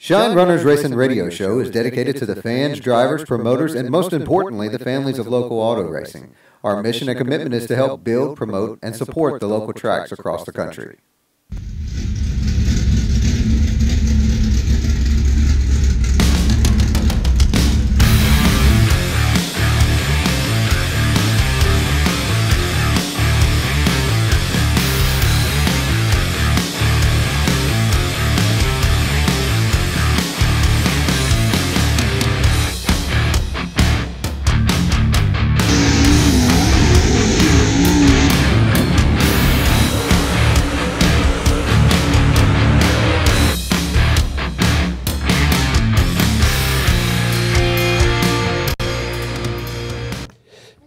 Shine Runners Racing Radio Show is dedicated to the fans, drivers, promoters, and most importantly, the families of local auto racing. Our mission and commitment is to help build, promote, and support the local tracks across the country.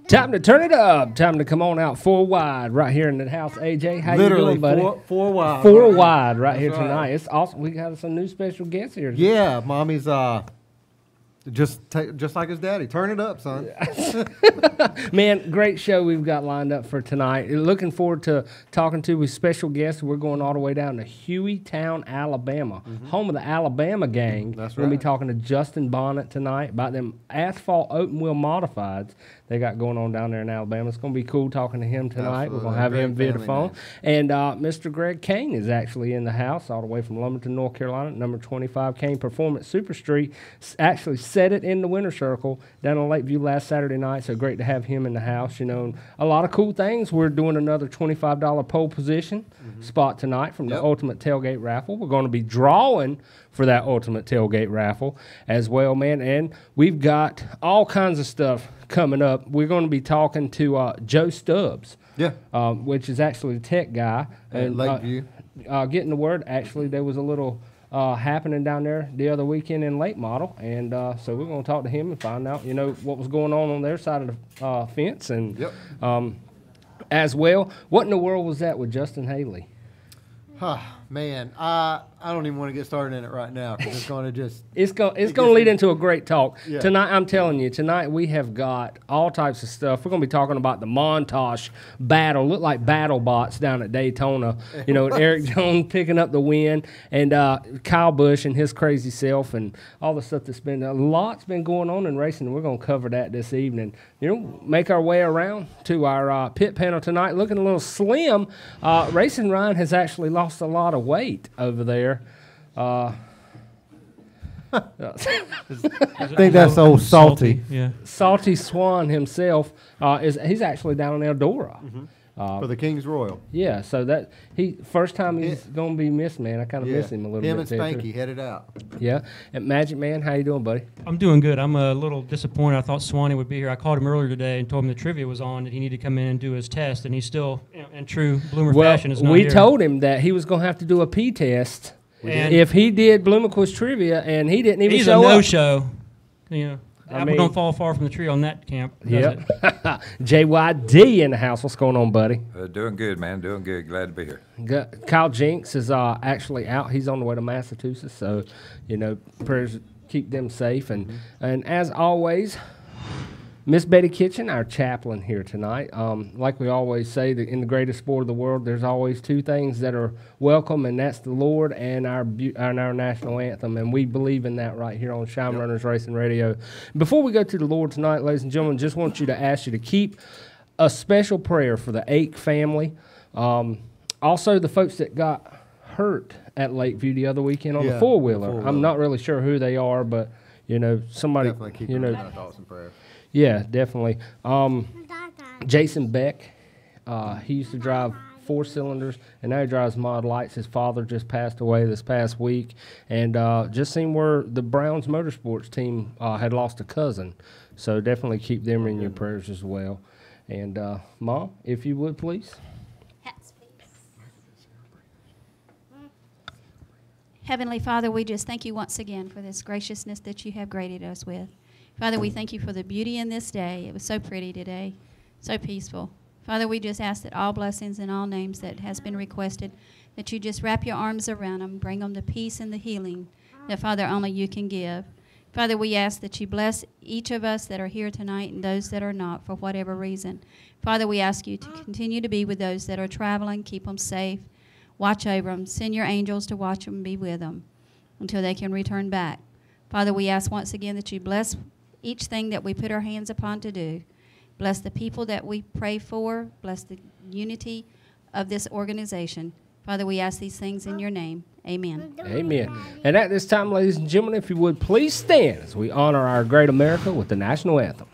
Time to turn it up. Time to come on out 4 wide right here in the house. AJ, how you doing, buddy? Four wide. Four wide right here right. tonight. It's awesome. We got some new special guests here. Yeah, Mommy's just like his daddy. Turn it up, son. Man, great show we've got lined up for tonight. Looking forward to talking to with special guests. We're going all the way down to Hueytown, Alabama, home of the Alabama gang. That's We're going to right. be talking to Justin Bonnet tonight about them asphalt open wheel modifieds they got going on down there in Alabama. It's going to be cool talking to him tonight. Absolutely. We're going to have him Great via the family phone. man. And Mr. Greg Kane is actually in the house all the way from Lumberton, North Carolina, number 25 Kane Performance Super Street. Actually set it in the winter circle down in Lakeview last Saturday night, so great to have him in the house. You know, and a lot of cool things. We're doing another $25 pole position spot tonight from the Ultimate Tailgate Raffle. We're going to be drawing for that Ultimate Tailgate Raffle as well, man. And we've got all kinds of stuff coming up. We're going to be talking to Joe Stubbs, which is actually the tech guy. At Lakeview. Getting the word, actually, there was a little happening down there the other weekend in Late Model, and so we're going to talk to him and find out, you know, what was going on their side of the fence, and as well, what in the world was that with Justin Haley? Man, I don't even want to get started in it right now because it's going to just... It's going to lead into a great talk. Yeah. Tonight, I'm telling you, tonight we have got all types of stuff. We're going to be talking about the Montage battle. Look like battle bots down at Daytona. You know, Eric Jones picking up the win, and Kyle Busch and his crazy self, and all the stuff that's been... A lot's been going on in racing, and we're going to cover that this evening. You know, make our way around to our pit panel tonight. Looking a little slim. Racing Ryan has actually lost a lot of weight over there. I think that's old Salty. Yeah. Salty Swan himself he's actually down in Eldora. For the King's Royal. Yeah, so that first time he's gonna be missed, man. I kind of miss him a little bit. Him and there, Spanky too. headed out. Yeah, and Magic Man, how you doing, buddy? I'm doing good. I'm a little disappointed. I thought Swanee would be here. I called him earlier today and told him the trivia was on, that he needed to come in and do his test, and he's still, in true Bloomer fashion, is not we here. told him that he was gonna have to do a P test if he did Bloomerquist trivia, and he didn't even He's show a up. no-show. You know, I apple mean- don't fall far from the tree on that camp. does Yep. it? JYD in the house. What's going on, buddy? Doing good, man. Doing good. Glad to be here. Kyle Jinks is actually out. He's on the way to Massachusetts, so you know, prayers keep them safe. And as always, Miss Betty Kitchen, our chaplain here tonight. Like we always say, in the greatest sport of the world, there's always two things that are welcome, and that's the Lord and our national anthem. And we believe in that right here on Shine Runners Racing Radio. Before we go to the Lord tonight, ladies and gentlemen, just want you to ask you to keep a special prayer for the Ake family. Also, the folks that got hurt at Lakeview the other weekend on the four-wheeler. I'm not really sure who they are, but, you know, somebody, Definitely keep you know. my thoughts and prayers. Yeah, definitely. Jason Beck, he used to drive 4 cylinders, and now he drives Mod Lights. His father just passed away this past week, and just seen where the Browns Motorsports team had lost a cousin. So definitely keep them in your prayers as well. And Mom, if you would, please. Heavenly Father, we just thank you once again for this graciousness that you have graded us with. Father, we thank you for the beauty in this day. It was so pretty today, so peaceful. Father, we just ask that all blessings and all names that has been requested, that you just wrap your arms around them, bring them the peace and the healing that, Father, only you can give. Father, we ask that you bless each of us that are here tonight and those that are not for whatever reason. Father, we ask you to continue to be with those that are traveling, keep them safe, watch over them, send your angels to watch them and be with them. until they can return back. Father, we ask once again that you bless each thing that we put our hands upon to do. Bless the people that we pray for. Bless the unity of this organization. Father, we ask these things in your name. Amen. Amen. And at this time, ladies and gentlemen, if you would please stand as we honor our great America with the national anthem.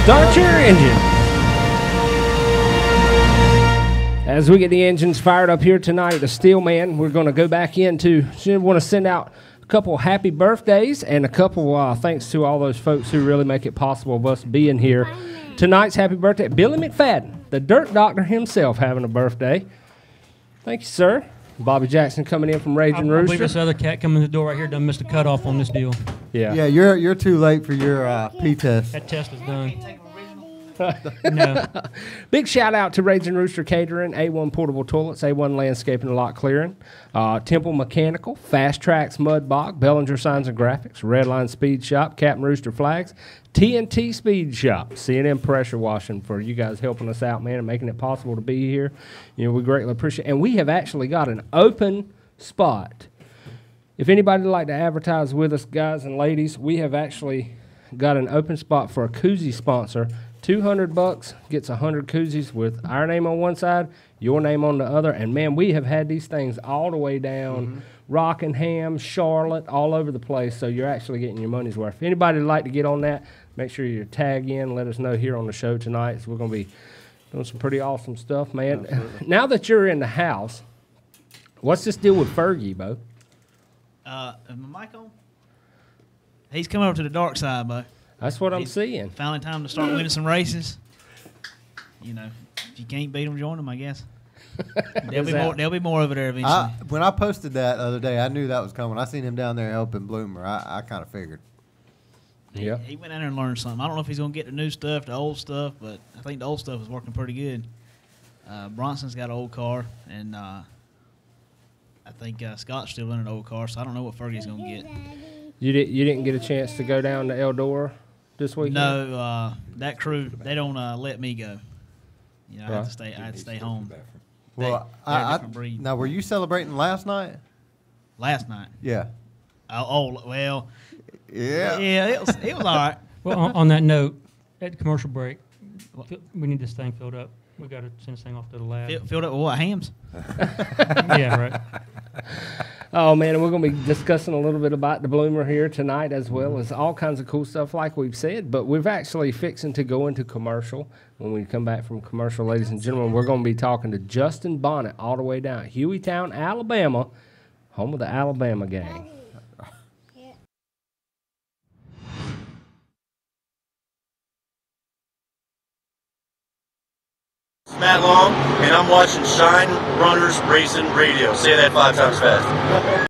Start your engine. As we get the engines fired up here tonight at the Steelman, we're going to go back into, I want to send out a couple happy birthdays and a couple thanks to all those folks who really make it possible of us being here. Tonight's happy birthday, Billy McFadden, the Dirt Doctor himself, having a birthday. Thank you, sir. Bobby Jackson coming in from Raging Rooster. I believe this other cat coming in the door right here done missed a cutoff on this deal. Yeah. Yeah, you're too late for your P test. That test is done. No. Big shout out to Raging Rooster Catering, A1 Portable Toilets, A1 Landscaping and Lot Clearing, Temple Mechanical, Fast Tracks Mud Box, Bellinger Signs and Graphics, Redline Speed Shop, Captain Rooster Flags, TNT Speed Shop, C&M Pressure Washing for you guys helping us out, man, and making it possible to be here. You know, we greatly appreciate it. And we have actually got an open spot. If anybody would like to advertise with us, guys and ladies, we have actually got an open spot for a koozie sponsor. $200 gets 100 koozies with our name on one side, your name on the other. And, man, we have had these things all the way down Rockingham, Charlotte, all over the place. So you're actually getting your money's worth. If anybody would like to get on that, make sure you tag in. Let us know here on the show tonight. So we're going to be doing some pretty awesome stuff, man. Absolutely. Now that you're in the house, what's this deal with Fergie, Bo? Is my mic on? He's coming over to the dark side, Bo. That's what I'm seeing. Finally time to start winning some races. You know, if you can't beat them, join them, I guess. There'll be more over there eventually. When I posted that the other day, I knew that was coming. I seen him down there helping Bloomer. I kind of figured. Yeah. He went down there and learned something. I don't know if he's going to get the new stuff, the old stuff, but I think the old stuff is working pretty good. Bronson's got an old car, and I think Scott's still running an old car, so I don't know what Fergie's going to get. You didn't get a chance to go down to Eldora this weekend? No, that crew, they don't let me go. You know, I have to stay home. Well, they're a different breed. Now, were you celebrating last night? Last night? Yeah. Well. Yeah. Yeah, it was all right. Well, on that note, at the commercial break, we need this thing filled up. We got to send this thing off to the lab. Filled up with what, hams? Yeah, right. Oh, man, and we're going to be discussing a little bit about the Bloomer here tonight, as well as all kinds of cool stuff like we've said. But we're actually fixing to go into commercial. When we come back from commercial, ladies and gentlemen, we're going to be talking to Justin Bonnet all the way down Hueytown, Alabama, home of the Alabama gang. Matt Long, and I'm watching Shine Runners Racing Radio. Say that 5 times fast.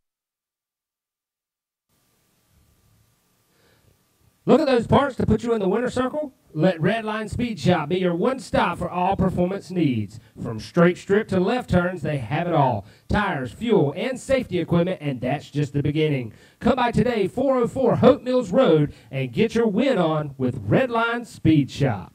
Look at those parts to put you in the winner's circle? Let Redline Speed Shop be your one stop for all performance needs. From straight strip to left turns, they have it all. Tires, fuel, and safety equipment, and that's just the beginning. Come by today, 404 Hope Mills Road, and get your win on with Redline Speed Shop.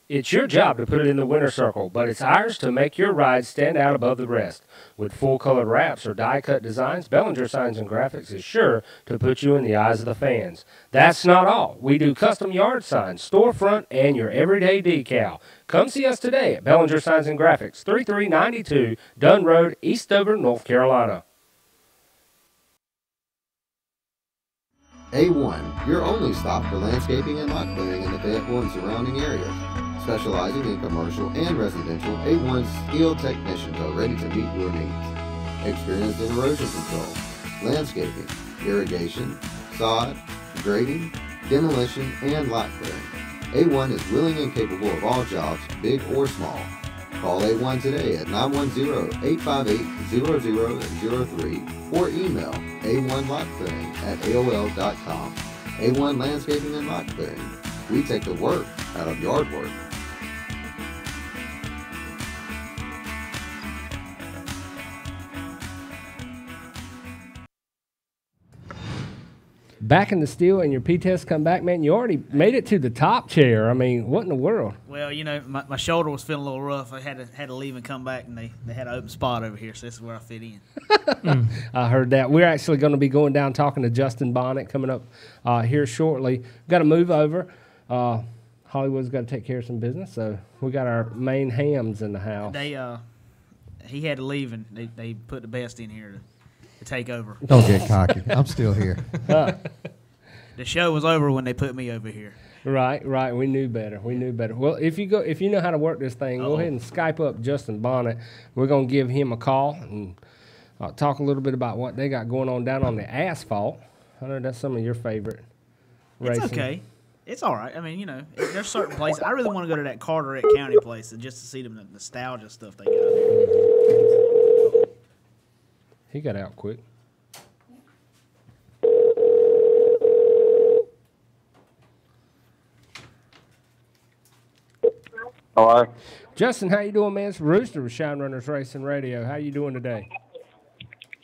It's your job to put it in the winner's circle, but it's ours to make your ride stand out above the rest. With full-colored wraps or die-cut designs, Bellinger Signs and Graphics is sure to put you in the eyes of the fans. That's not all. We do custom yard signs, storefront, and your everyday decal. Come see us today at Bellinger Signs and Graphics, 3392 Dunn Road, Eastover, North Carolina. A1, your only stop for landscaping and lot clearing in the Fayetteville and surrounding areas. Specializing in commercial and residential, A1's skilled technicians are ready to meet your needs. Experienced in erosion control, landscaping, irrigation, sod, grading, demolition, and lot clearing. A1 is willing and capable of all jobs, big or small. Call A1 today at 910-858-0003 or email a1lotclearing@aol.com. A1 Landscaping and Lot Clearing. We take the work out of yard work. Back in the steel and your P-test come back, man, you already made it to the top chair. I mean, what in the world? Well, you know, my shoulder was feeling a little rough. I had to leave and come back, and they had an open spot over here, so this is where I fit in. I heard that. We're actually going to be going down talking to Justin Bonnet coming up here shortly. Got to move over. Hollywood's got to take care of some business, so we got our main hams in the house. He had to leave, and they put the best in here to take over. Don't get cocky. I'm still here. The show was over when they put me over here. Right. We knew better. Well, if you know how to work this thing, go ahead and Skype up Justin Bonnet. We're gonna give him a call and talk a little bit about what they got going on down on the asphalt. I know that's some of your favorite racing. It's okay. It's all right. I mean, you know, there's certain places. I really want to go to that Carteret County place just to see the nostalgia stuff they got there. He got out quick. Hello. Justin, how you doing, man? It's Rooster with Shine Runners Racing Radio. How you doing today?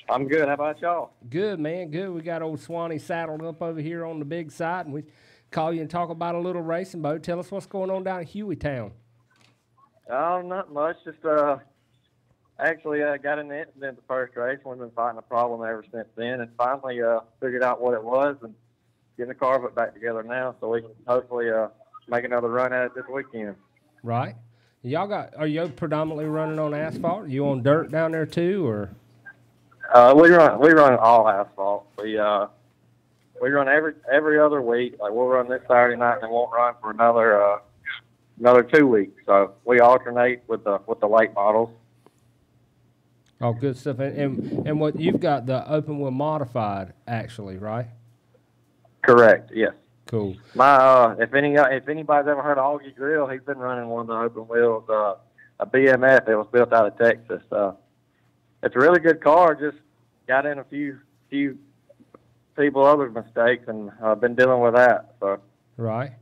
I'm good. How about y'all? Good, man. Good. We got old Swanee saddled up over here on the big side, and we call you and talk about a little racing boat. Tell us what's going on down in Hueytown. Not much. Just actually got in the incident the first race. We've been fighting a problem ever since then, and finally figured out what it was and getting the car put back together now, so we can hopefully make another run at it this weekend. Right. Are you predominantly running on asphalt? Are you on dirt down there too, or? We run all asphalt. We run every other week. Like we'll run this Saturday night and then won't run for another 2 weeks. So we alternate with the late models. Oh, good stuff. And what you've got the open wheel modified actually, right? Correct. Yes. Cool. If anybody's ever heard of Augie Grill, he's been running one of the open wheels, a BMF. It was built out of Texas. It's a really good car. Just got in a few other mistakes, and I've been dealing with that. So. Right.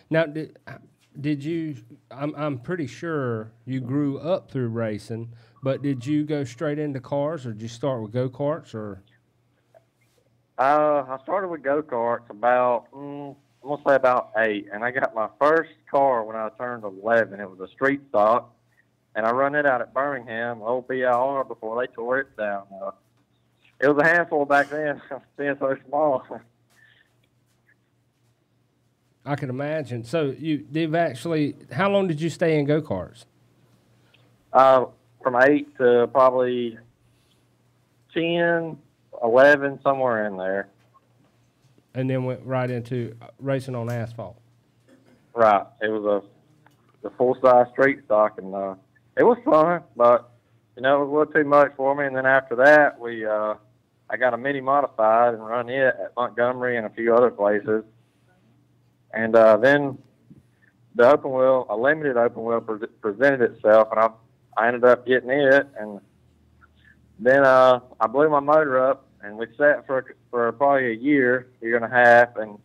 Now, did you? I'm pretty sure you grew up through racing, but did you go straight into cars, or did you start with go-karts, or? I started with go-karts about, I'm going to say about 8, and I got my first car when I turned 11. It was a street stock, and I run it out at Birmingham, old BIR, before they tore it down. It was a handful back then, being so small. I can imagine. So how long did you stay in go-karts? From 8 to probably 10, 11, somewhere in there. And then went right into racing on asphalt. Right. It was a full-size street stock, and it was fun, but, it was a little too much for me. And then after that, I got a mini modified and run it at Montgomery and a few other places. And then the open wheel, a limited open wheel presented itself, and I ended up getting it. And then I blew my motor up, and we sat for probably a year and a half, and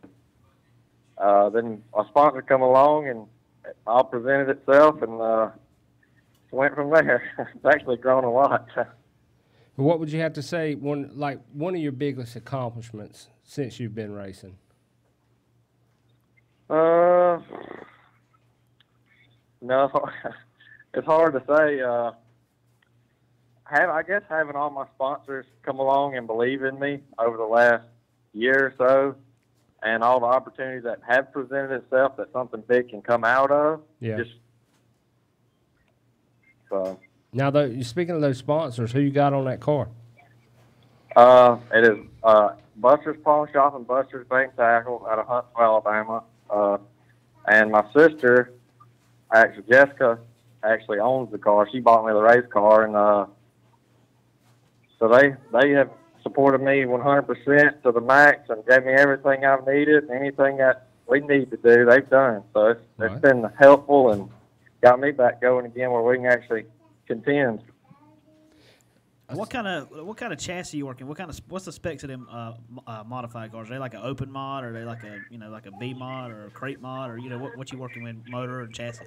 then a sponsor come along, and it all presented itself, and went from there. It's actually grown a lot. What would you have to say, one of your biggest accomplishments since you've been racing? No, it's hard to say. I guess having all my sponsors come along and believe in me over the last year or so, and all the opportunities that have presented itself that something big can come out of. Yeah. Just so. Now, speaking of those sponsors, who you got on that car? It is Buster's Pawn Shop and Buster's Bank Tackle out of Huntsville, Alabama. And my sister, actually Jessica, actually owns the car. She bought me the race car, and so they have supported me 100% to the max and gave me everything I've needed. Anything that we need to do, they've done. So it's been helpful and got me back going again where we can actually contend. What kind of chassis you working? What's the specs of them modified cars? Are they like an open mod, or are they like a B mod or a crate mod, or what you working with, motor or chassis?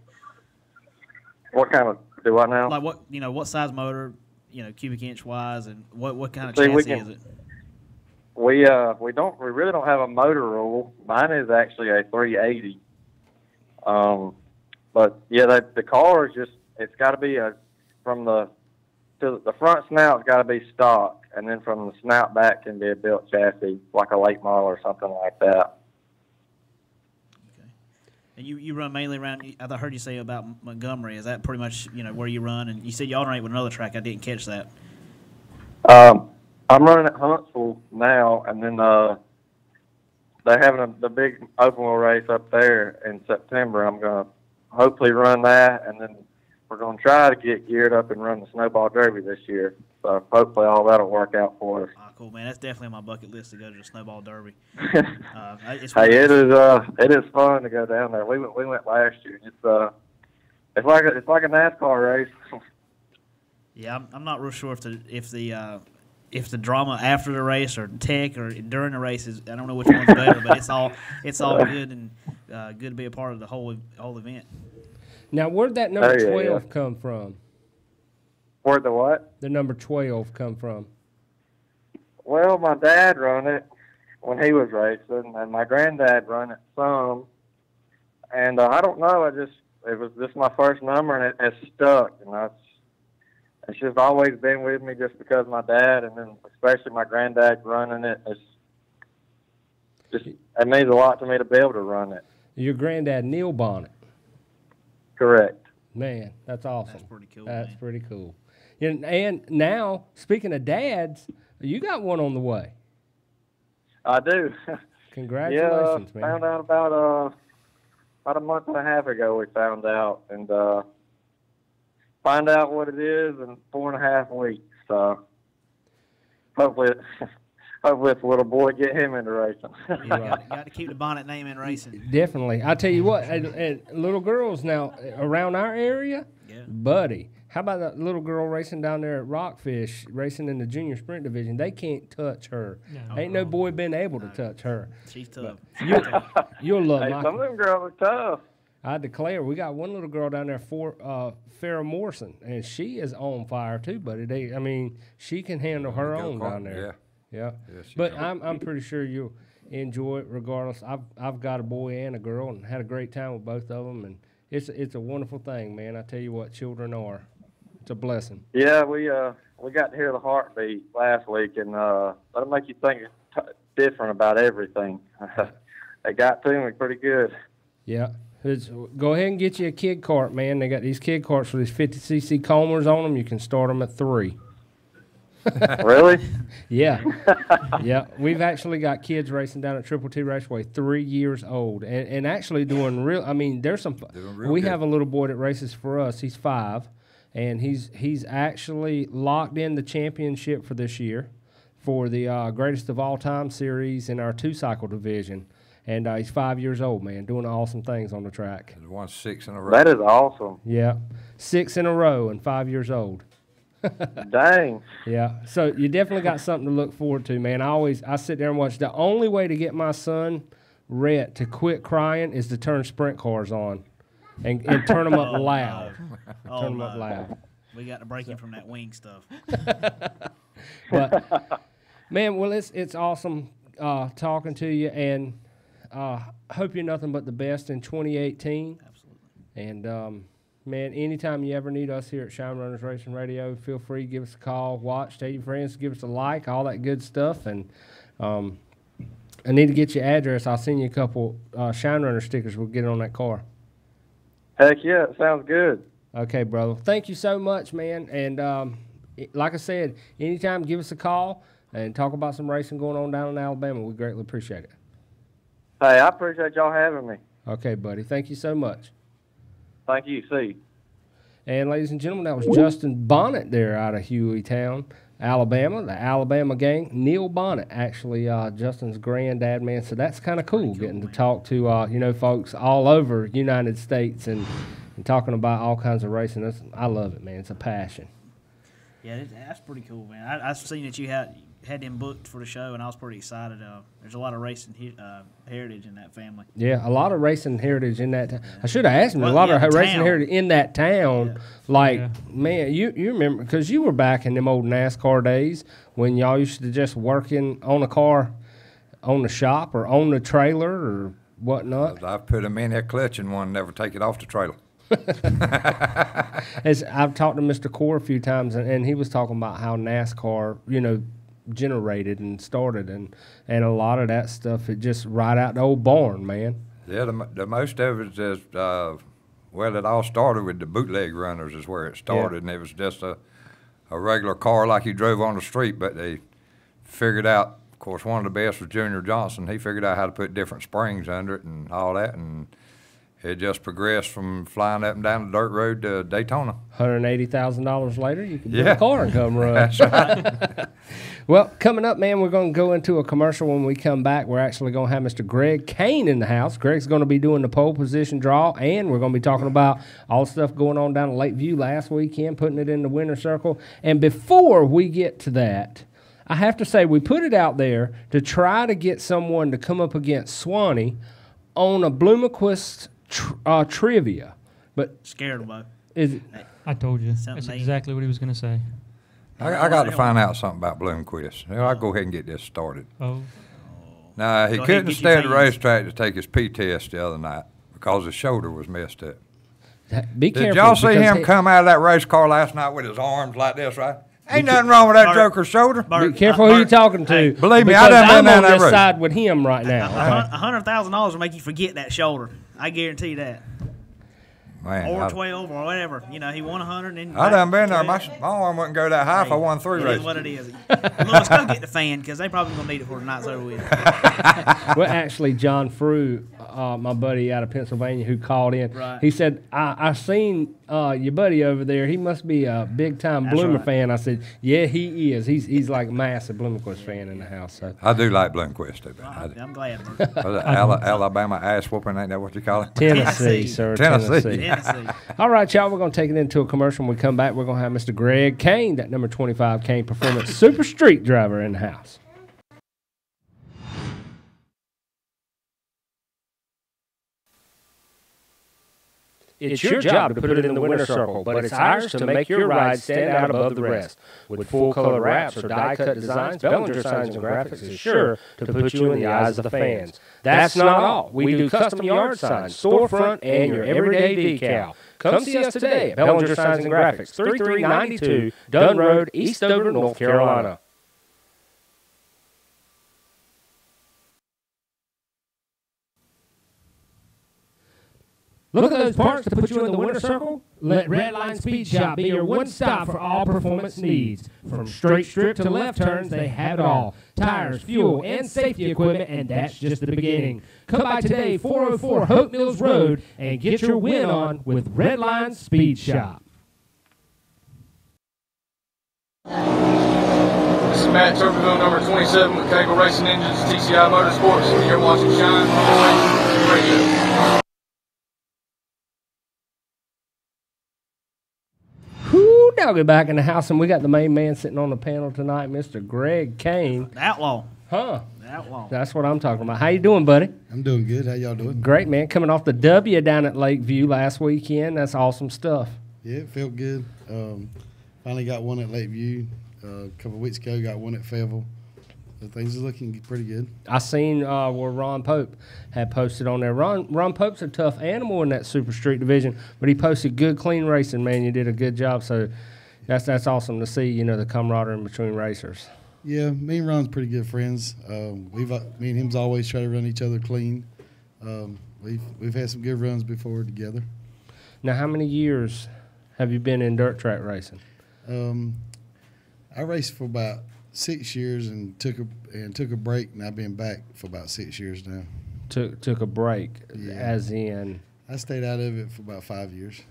What kind of do I know? Like what size motor, cubic inch wise, and what kind of chassis is it? We really don't have a motor rule. Mine is actually a 380. But yeah, the car is it's got to be the front snout's got to be stock, and then from the snout back can be a built chassis, like a late model or something like that. Okay. And you run mainly around, I heard you say about Montgomery. Is that pretty much, where you run? And you said you alternate with another track. I didn't catch that. I'm running at Huntsville now, and then they're having the big open wheel race up there in September. I'm going to hopefully run that, and then we're going to try to get geared up and run the Snowball Derby this year. So hopefully all that'll work out for us. Oh, cool, man. That's definitely on my bucket list to go to the Snowball Derby. It is fun to go down there. We went last year. It's like a NASCAR race. Yeah, I'm not real sure if the drama after the race or tech or during the race is, I don't know which one's better, but it's all good and good to be a part of the whole event. Now, where'd that number 12 come from? Where'd the what? The number 12 come from? Well, my dad run it when he was racing, and my granddad run it some. And I don't know, it was just my first number, and it stuck. It's just always been with me just because my dad, and then especially my granddad running it. It means a lot to me to be able to run it. Your granddad, Neil Bonnet. Correct. Man, that's awesome. That's pretty cool. That's pretty cool. And now, speaking of dads, you got one on the way. I do. Congratulations, man. Found out about a month and a half ago. We found out, and find out what it is in 4.5 weeks. So hopefully it's a little boy, get him into racing. Got to keep the Bonnet name in racing. Definitely. I tell you what, and little girls now around our area, buddy, how about that little girl racing down there at Rockfish, racing in the junior sprint division? They can't touch her. No. Ain't no boy been able to touch her. She's tough. You'll love some of them girls are tough. I declare, we got one little girl down there, Farrah Morrison, and she is on fire too, buddy. She can handle her own down there. Yeah. But I'm pretty sure you'll enjoy it regardless. I've got a boy and a girl and had a great time with both of them, and it's a wonderful thing, man. I tell you what, children are. It's a blessing. Yeah, we got to hear the heartbeat last week, and that'll make you think different about everything. They got to me pretty good. Yeah. Go ahead and get you a kid cart, man. They got these kid carts with these 50cc Comers on them. You can start them at 3. Really? Yeah. Yeah. We've actually got kids racing down at Triple T Raceway, 3 years old, and actually doing real. There's some. We have a little boy that races for us. He's 5, and he's actually locked in the championship for this year for the Greatest of All Time series in our 2-cycle division. And he's 5 years old, man, doing awesome things on the track. He's won 6 in a row. That is awesome. Yeah, 6 in a row and 5 years old. Dang. Yeah, so you definitely got something to look forward to, man. I sit there and watch. The only way to get my son, Rhett, to quit crying is to turn sprint cars on and turn them up loud. Turn them up loud. We got to break him from that wing stuff. But, man, well, it's awesome talking to you, and hope you're nothing but the best in 2018. Absolutely. And man, anytime you ever need us here at Shine Runners Racing Radio, feel free to give us a call, watch, tell your friends, give us a like, all that good stuff. And I need to get your address. I'll send you a couple Shine Runner stickers. We'll get it on that car. Heck yeah, it sounds good. Okay, brother. Thank you so much, man. And like I said, anytime give us a call and talk about some racing going on down in Alabama. We greatly appreciate it. Hey, I appreciate y'all having me. Okay, buddy. Thank you so much. Thank you. See you. And ladies and gentlemen, that was Justin Bonnet there out of Hueytown, Alabama, the Alabama gang. Neil Bonnet, actually, Justin's granddad, man. So that's kind of cool, getting to talk to, folks all over United States and talking about all kinds of racing. I love it, man. It's a passion. Yeah, that's pretty cool, man. I've seen that you had them booked for the show, and I was pretty excited. There's a lot of racing heritage in that family. Yeah, a lot of racing heritage in that town. I should have asked him. A lot of racing heritage in that town. Yeah. Man, you remember, because you were back in them old NASCAR days when y'all used to just work on a car, on the shop or on the trailer or whatnot. I've put them in there clutching one, never take it off the trailer. As I've talked to Mr. Core a few times, and he was talking about how NASCAR, generated and started, and a lot of that stuff, it just right out the old barn, man. Yeah, the most of it is, it all started with the bootleg runners is where it started, and it was just a regular car like you drove on the street, but they figured out, of course, one of the best was Junior Johnson. He figured out how to put different springs under it and all that, and it just progressed from flying up and down the dirt road to Daytona. $180,000 later, you can build a car and come run. That's right. Well, coming up, man, we're going to go into a commercial. When we come back, we're actually going to have Mr. Greg Kane in the house. Greg's going to be doing the pole position draw, and we're going to be talking about all the stuff going on down at Lakeview last weekend, putting it in the winner's circle. And before we get to that, I have to say we put it out there to try to get someone to come up against Swanee on a Bloomquist trivia, but scared about. Is it? I told you. That's exactly what he was going to say. I got to find out something about Bloomquist. I'll go ahead and get this started. Oh. Now, he couldn't stay at the racetrack to take his P-test the other night because his shoulder was messed up. Be careful. Did y'all see him come out of that race car last night with his arms like this, right? Ain't nothing wrong with that joker's shoulder. Be careful who you're talking to. Hey, believe me, I done been down that road. I'm on this side with him right now. $100,000 will make you forget that shoulder. I guarantee you that. Man, or 12 or whatever. He won 100. And I done been there. My arm wouldn't go that high if I won 3 races. It is what it is. Let's go get the fan because they probably going to need it for the night's over with. Well, actually, John Frew, my buddy out of Pennsylvania who called in, he said, I seen your buddy over there. He must be a big-time Bloomer fan. I said, yeah, he is. He's like a massive Bloomquist fan in the house. So. I do like Bloomquist. I'm glad. Alabama ass-whooping, ain't that what you call it? Tennessee, sir. Tennessee. All right, y'all, we're going to take it into a commercial. When we come back, we're going to have Mr. Greg Kane, that number 25 Kane Performance Super Street driver in the house. It's your job to put it in the winner's circle, but it's ours to make your ride stand out above the rest. With full-color wraps or die-cut designs, Bellinger Signs and Graphics is sure to put you in the eyes of the fans. That's not all. We do custom yard signs, storefront, and your everyday decal. Come see us today at Bellinger Signs and Graphics, 3392 Dunn Road, Eastover, North Carolina. Look at those parts to put you in the winner's circle? Let Redline Speed Shop be your one stop for all performance needs. From straight strip to left turns, they have it all. Tires, fuel, and safety equipment, and that's just the beginning. Come by today, 404 Hope Mills Road, and get your win on with Redline Speed Shop. This is Matt Tuberville, number 27 with Cable Racing Engines, TCI Motorsports, and you're watching Shine Radio. Now get back in the house, and we got the main man sitting on the panel tonight, Mr. Greg Kane. The outlaw. Huh. The outlaw. That's what I'm talking about. How you doing, buddy? I'm doing good. How y'all doing? Great, man. Coming off the W down at Lakeview last weekend. That's awesome stuff. Yeah, it felt good. Finally got one at Lakeview. A couple of weeks ago, got one at Fayetteville. So things are looking pretty good. I seen where Ron Pope had posted on there. Ron Pope's a tough animal in that Super Street division, but he posted good, clean racing, man. You did a good job. So that's awesome to see, the camaraderie in between racers. Yeah, me and Ron's pretty good friends. Me and him's always try to run each other clean. We've had some good runs before together. Now, how many years have you been in dirt track racing? I raced for about 6 years and took a break, and I've been back for about 6 years now. Took a break, as in? I stayed out of it for about 5 years.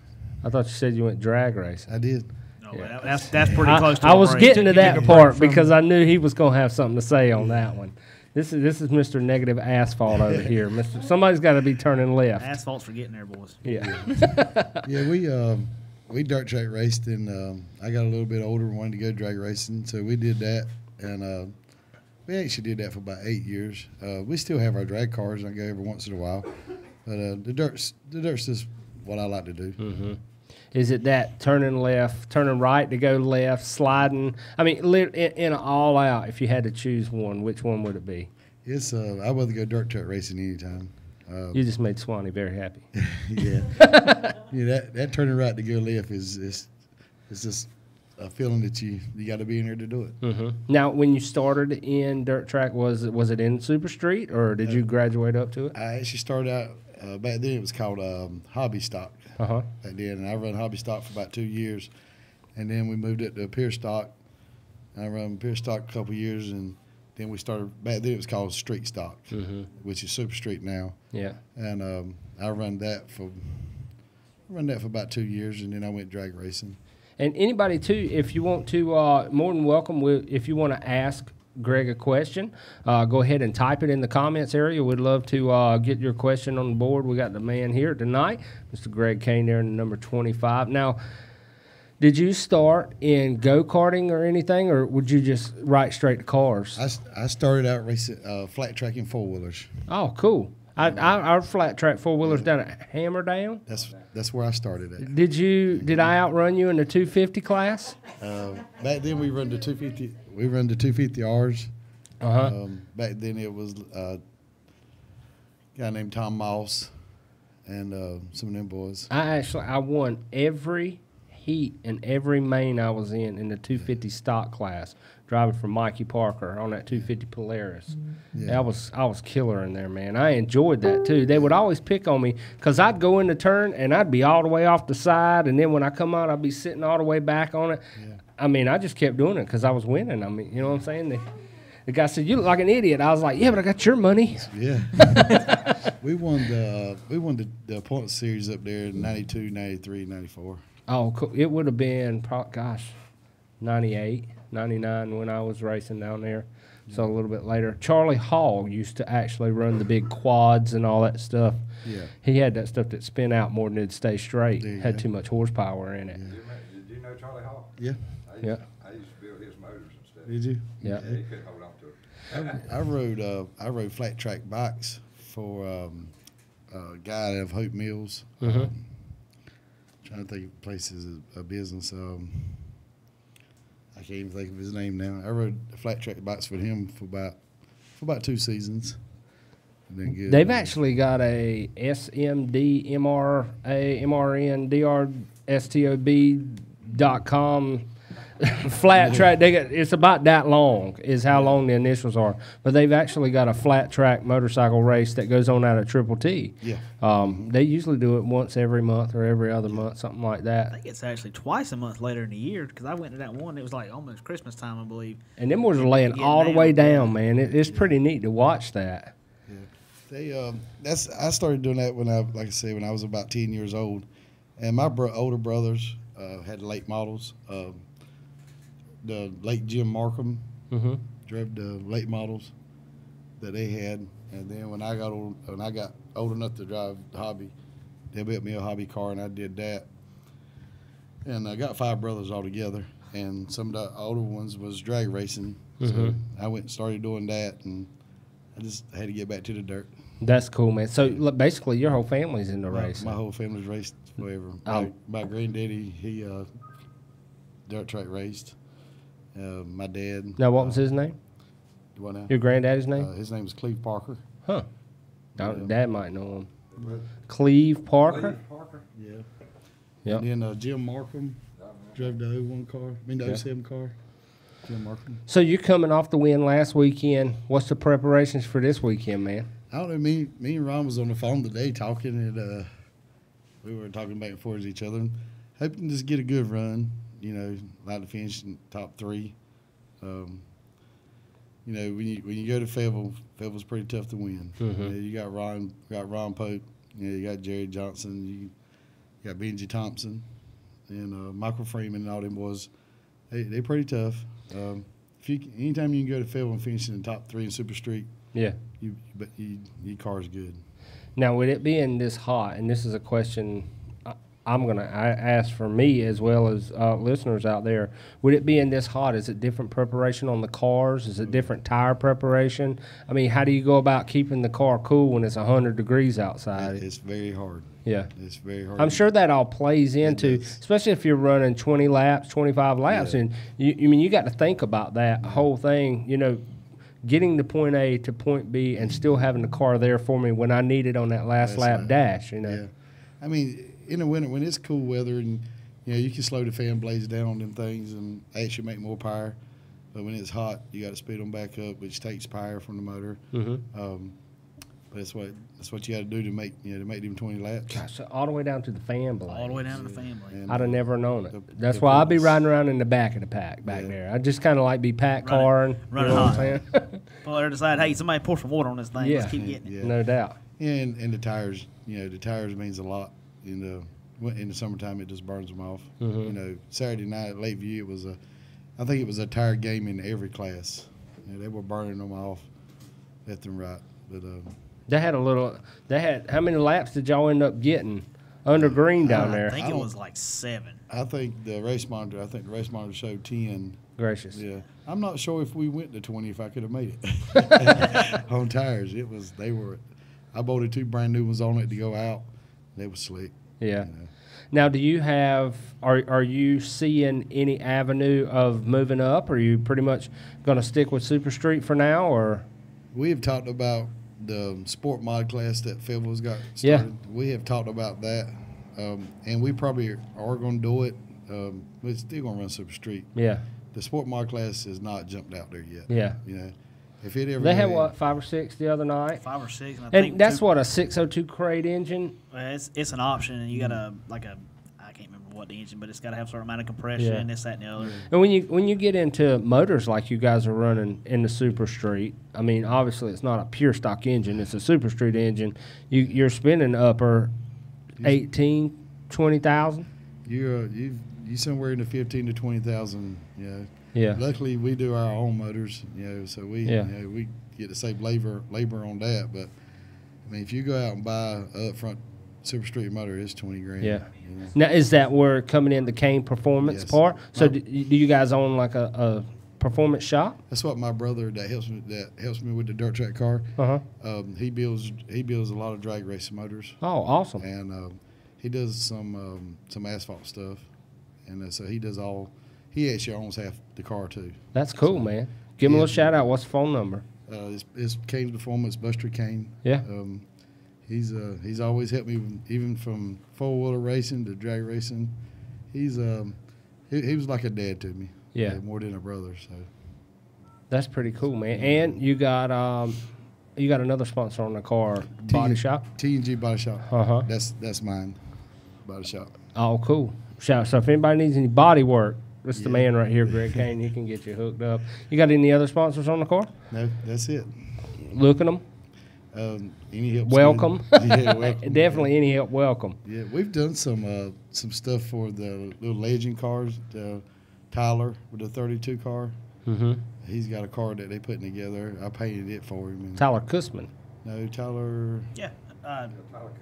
I thought you said you went drag racing. I did. No, that's pretty close to I was break. getting to that part because I knew he was going to have something to say on that one. This is Mr. Negative Asphalt over here. Somebody's got to be turning left. Asphalt's for getting there, boys. Yeah. Yeah, we dirt track raced, and I got a little bit older and wanted to go drag racing, so we did that, and we actually did that for about 8 years. We still have our drag cars, and I go every once in a while, but the dirt's just what I like to do. Mm-hmm. Is it that turning left, turning right to go left, sliding? I mean, in an all out, if you had to choose one, which one would it be? It's I'd rather go dirt track racing anytime. You just made Swanee very happy. Yeah. That turning right to go left is just a feeling that you got to be in here to do it. Mm-hmm. Now, when you started in dirt track, was it in Super Street, or did you graduate up to it? I actually started out back then. It was called Hobby Stock. Uh-huh. Back then, and I run Hobby Stock for about 2 years, and then we moved it to Pier Stock. I run Pier Stock a couple years, and then we started. Back then, it was called Street Stock, which is Super Street now. Yeah. And I run that for about 2 years, and then I went drag racing. And anybody too, if you want to, more than welcome. If you want to ask Greg a question, go ahead and type it in the comments area. We'd love to get your question on the board. We got the man here tonight, Mr. Greg Kane, there in number 25. Now, did you start in go-karting or anything, or would you just right straight to cars? I started out racing flat tracking four-wheelers. Oh, cool. Our flat track four-wheelers down at Hammerdown. That's where I started at. Did I outrun you in the 250 class? Back then we run the 250. We run the 250Rs. Back then it was a guy named Tom Moss and some of them boys. I won every heat and every main I was in the 250 stock class, driving for Mikey Parker on that 250 Polaris. Yeah. I was killer in there, man. I enjoyed that too. They would always pick on me because I'd go in the turn and I'd be all the way off the side, and then when I come out, I'd be sitting all the way back on it. Yeah. I mean, I just kept doing it because I was winning. I mean, you know what I'm saying? The guy said, "You look like an idiot." I was like, "Yeah, but I got your money." Yeah. we won the point series up there in 92, 93, 94. Oh, cool. It would have been, 98, 99 when I was racing down there. So a little bit later. Charlie Hall used to actually run the big quads and all that stuff. Yeah. He had that stuff that spin out more than it'd stay straight. Had too much horsepower in it. Yeah. Did you know Charlie Hall? Yeah. I used to build his motors and stuff. Did you? Yeah. He couldn't hold on to it. I rode flat track bikes for a guy out of Hope Mills. Trying to think of places of business. I can't even think of his name now. I rode flat track bikes for him for about 2 seasons. And then good. They've actually got a SMD MRA flat track. It's about that long is how long the initials are. But they've actually got a flat track motorcycle race that goes on out at Triple T. Yeah. They usually do it once every month or every other month, something like that. I think it's actually twice a month later in the year because I went to that one. It was like almost Christmas time, I believe. And them boys are laying all the way down, man. It's pretty neat to watch that. Yeah. I started doing that when I was about 10 years old, and my older brothers had late models. The late Jim Markham drove the late models that they had, and then when I got old enough to drive the hobby, they built me a hobby car, and I did that. And I got 5 brothers all together, and some of the older ones was drag racing. So I went and started doing that, and I just had to get back to the dirt. That's cool, man. So look, basically, your whole family's in the race. My whole family's raced forever. My granddaddy, he dirt track raced. My dad. Now, what was his name? What now? Your granddaddy's name? His name is Cleve Parker. Huh. Dad might know him. Cleve Parker? Yeah. Yep. And then Jim Markham drove the 01 car. I mean, the Yeah. 07 car. Jim Markham. So you're coming off the win last weekend. What's the preparations for this weekend, man? I don't know. Me and Ron was on the phone today talking, and we were talking back and forth with each other, and hoping to just get a good run. You know, like to finish in top 3. You know, when you go to Fayetteville's pretty tough to win. Mm-hmm. You know, you got Ron Pope. You know, you got Jerry Johnson. You got Benji Thompson, and Michael Freeman and all them boys. They're pretty tough. Anytime you can go to Fayetteville and finish in the top 3 in Super Street, Yeah. your car's good. Now, with it being this hot, and this is a question I'm going to ask for me as well as listeners out there, with it being this hot, is it different preparation on the cars? Is it different tire preparation? I mean, how do you go about keeping the car cool when it's 100 degrees outside? It's very hard. Yeah. It's very hard. I'm sure that all plays into, especially if you're running 20 laps, 25 laps, and you got to think about that whole thing, you know, getting to point A to point B and still having the car there for me when I need it on that last lap dash, you know. Yeah. I mean, in the winter, when it's cool weather and, you know, you can slow the fan blades down on them things and actually make more power. But when it's hot, you got to speed them back up, which takes power from the motor. Mm-hmm. But that's what you got to do to make them 20 laps. Gosh, so all the way down to the fan blade. All the way down to the fan blade. And, I'd have never known it. That's why I'd be riding around in the back of the pack back there. I just kind of like be pack carring. Running you know hot. what I'm saying? Pull there, decide, hey, somebody pour some water on this thing. Yeah. Let's keep getting it. No doubt. And the tires, you know, the tires means a lot. In the summertime, it just burns them off. Mm-hmm. You know, Saturday night at Lakeview, I think it was a tire game in every class. You know, they were burning them off left and right. But They had how many laps did y'all end up getting under green down there? I think it was like 7. I think the race monitor showed 10. Gracious. Yeah. I'm not sure if we went to 20 if I could have made it on tires. I bolted 2 brand new ones on it to go out. They were slick. Yeah. You know. Now, do you have? Are you seeing any avenue of moving up? Or are you pretty much going to stick with Super Street for now, or? We have talked about the sport mod class that Fayetteville's got started. Yeah. We have talked about that, and we probably are going to do it. We're still going to run Super Street. Yeah. The sport mod class has not jumped out there yet. Yeah. You know, if it ever They had what, 5 or 6 the other night? 5 or 6. And, And that's what, a 602 crate engine? Well, it's an option, and you got I can't remember what the engine, but it's got to have a certain amount of compression, this, that, and the other. And when you get into motors like you guys are running in the Super Street, I mean, obviously it's not a pure stock engine; it's a Super Street engine. You're spending upper 18, 20,000. You somewhere in the 15 to 20,000. You know. Yeah. Luckily, we do our own motors. You know, so we we get to save labor on that. But I mean, if you go out and buy a upfront Super Street motor, it's $20,000. Yeah. You know? Now, is that where coming in the Kane Performance part? So do you guys own like a performance shop? That's what my brother that helps me with the dirt track car. He builds a lot of drag racing motors. Oh, awesome! And he does some asphalt stuff, and so he does all. He actually owns half the car too. That's cool, man. Give him a little shout out. What's the phone number? It's Kane's Performance, Buster Kane. Yeah. He's always helped me even from 4-wheeler racing to drag racing. He was like a dad to me. Yeah. More than a brother. So. That's pretty cool, man. And you got another sponsor on the car, Body Shop. T&G Body Shop. That's mine. Body Shop. Oh, cool. So if anybody needs any body work, this is the man right here, Greg Kane. He can get you hooked up. You got any other sponsors on the car? No, that's it. Look at them. Any help? Welcome. Yeah, welcome. Definitely any help. Welcome. Yeah, we've done some stuff for the little legend cars. Tyler with the 32 car. Mm-hmm. He's got a car that they putting together. I painted it for him. And Tyler Kussman. No, Tyler. Yeah.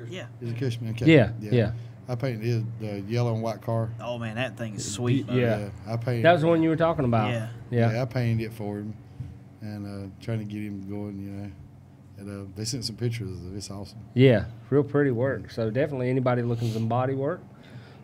Yeah. Is it Cushman? Okay. Yeah. I painted the yellow and white car. Oh man, that thing is sweet. Yeah. I painted. That was the one you were talking about. Yeah. I painted it for him, and trying to get him going. You know, and they sent some pictures of it. It's awesome. Yeah, real pretty work. So definitely anybody looking for some body work,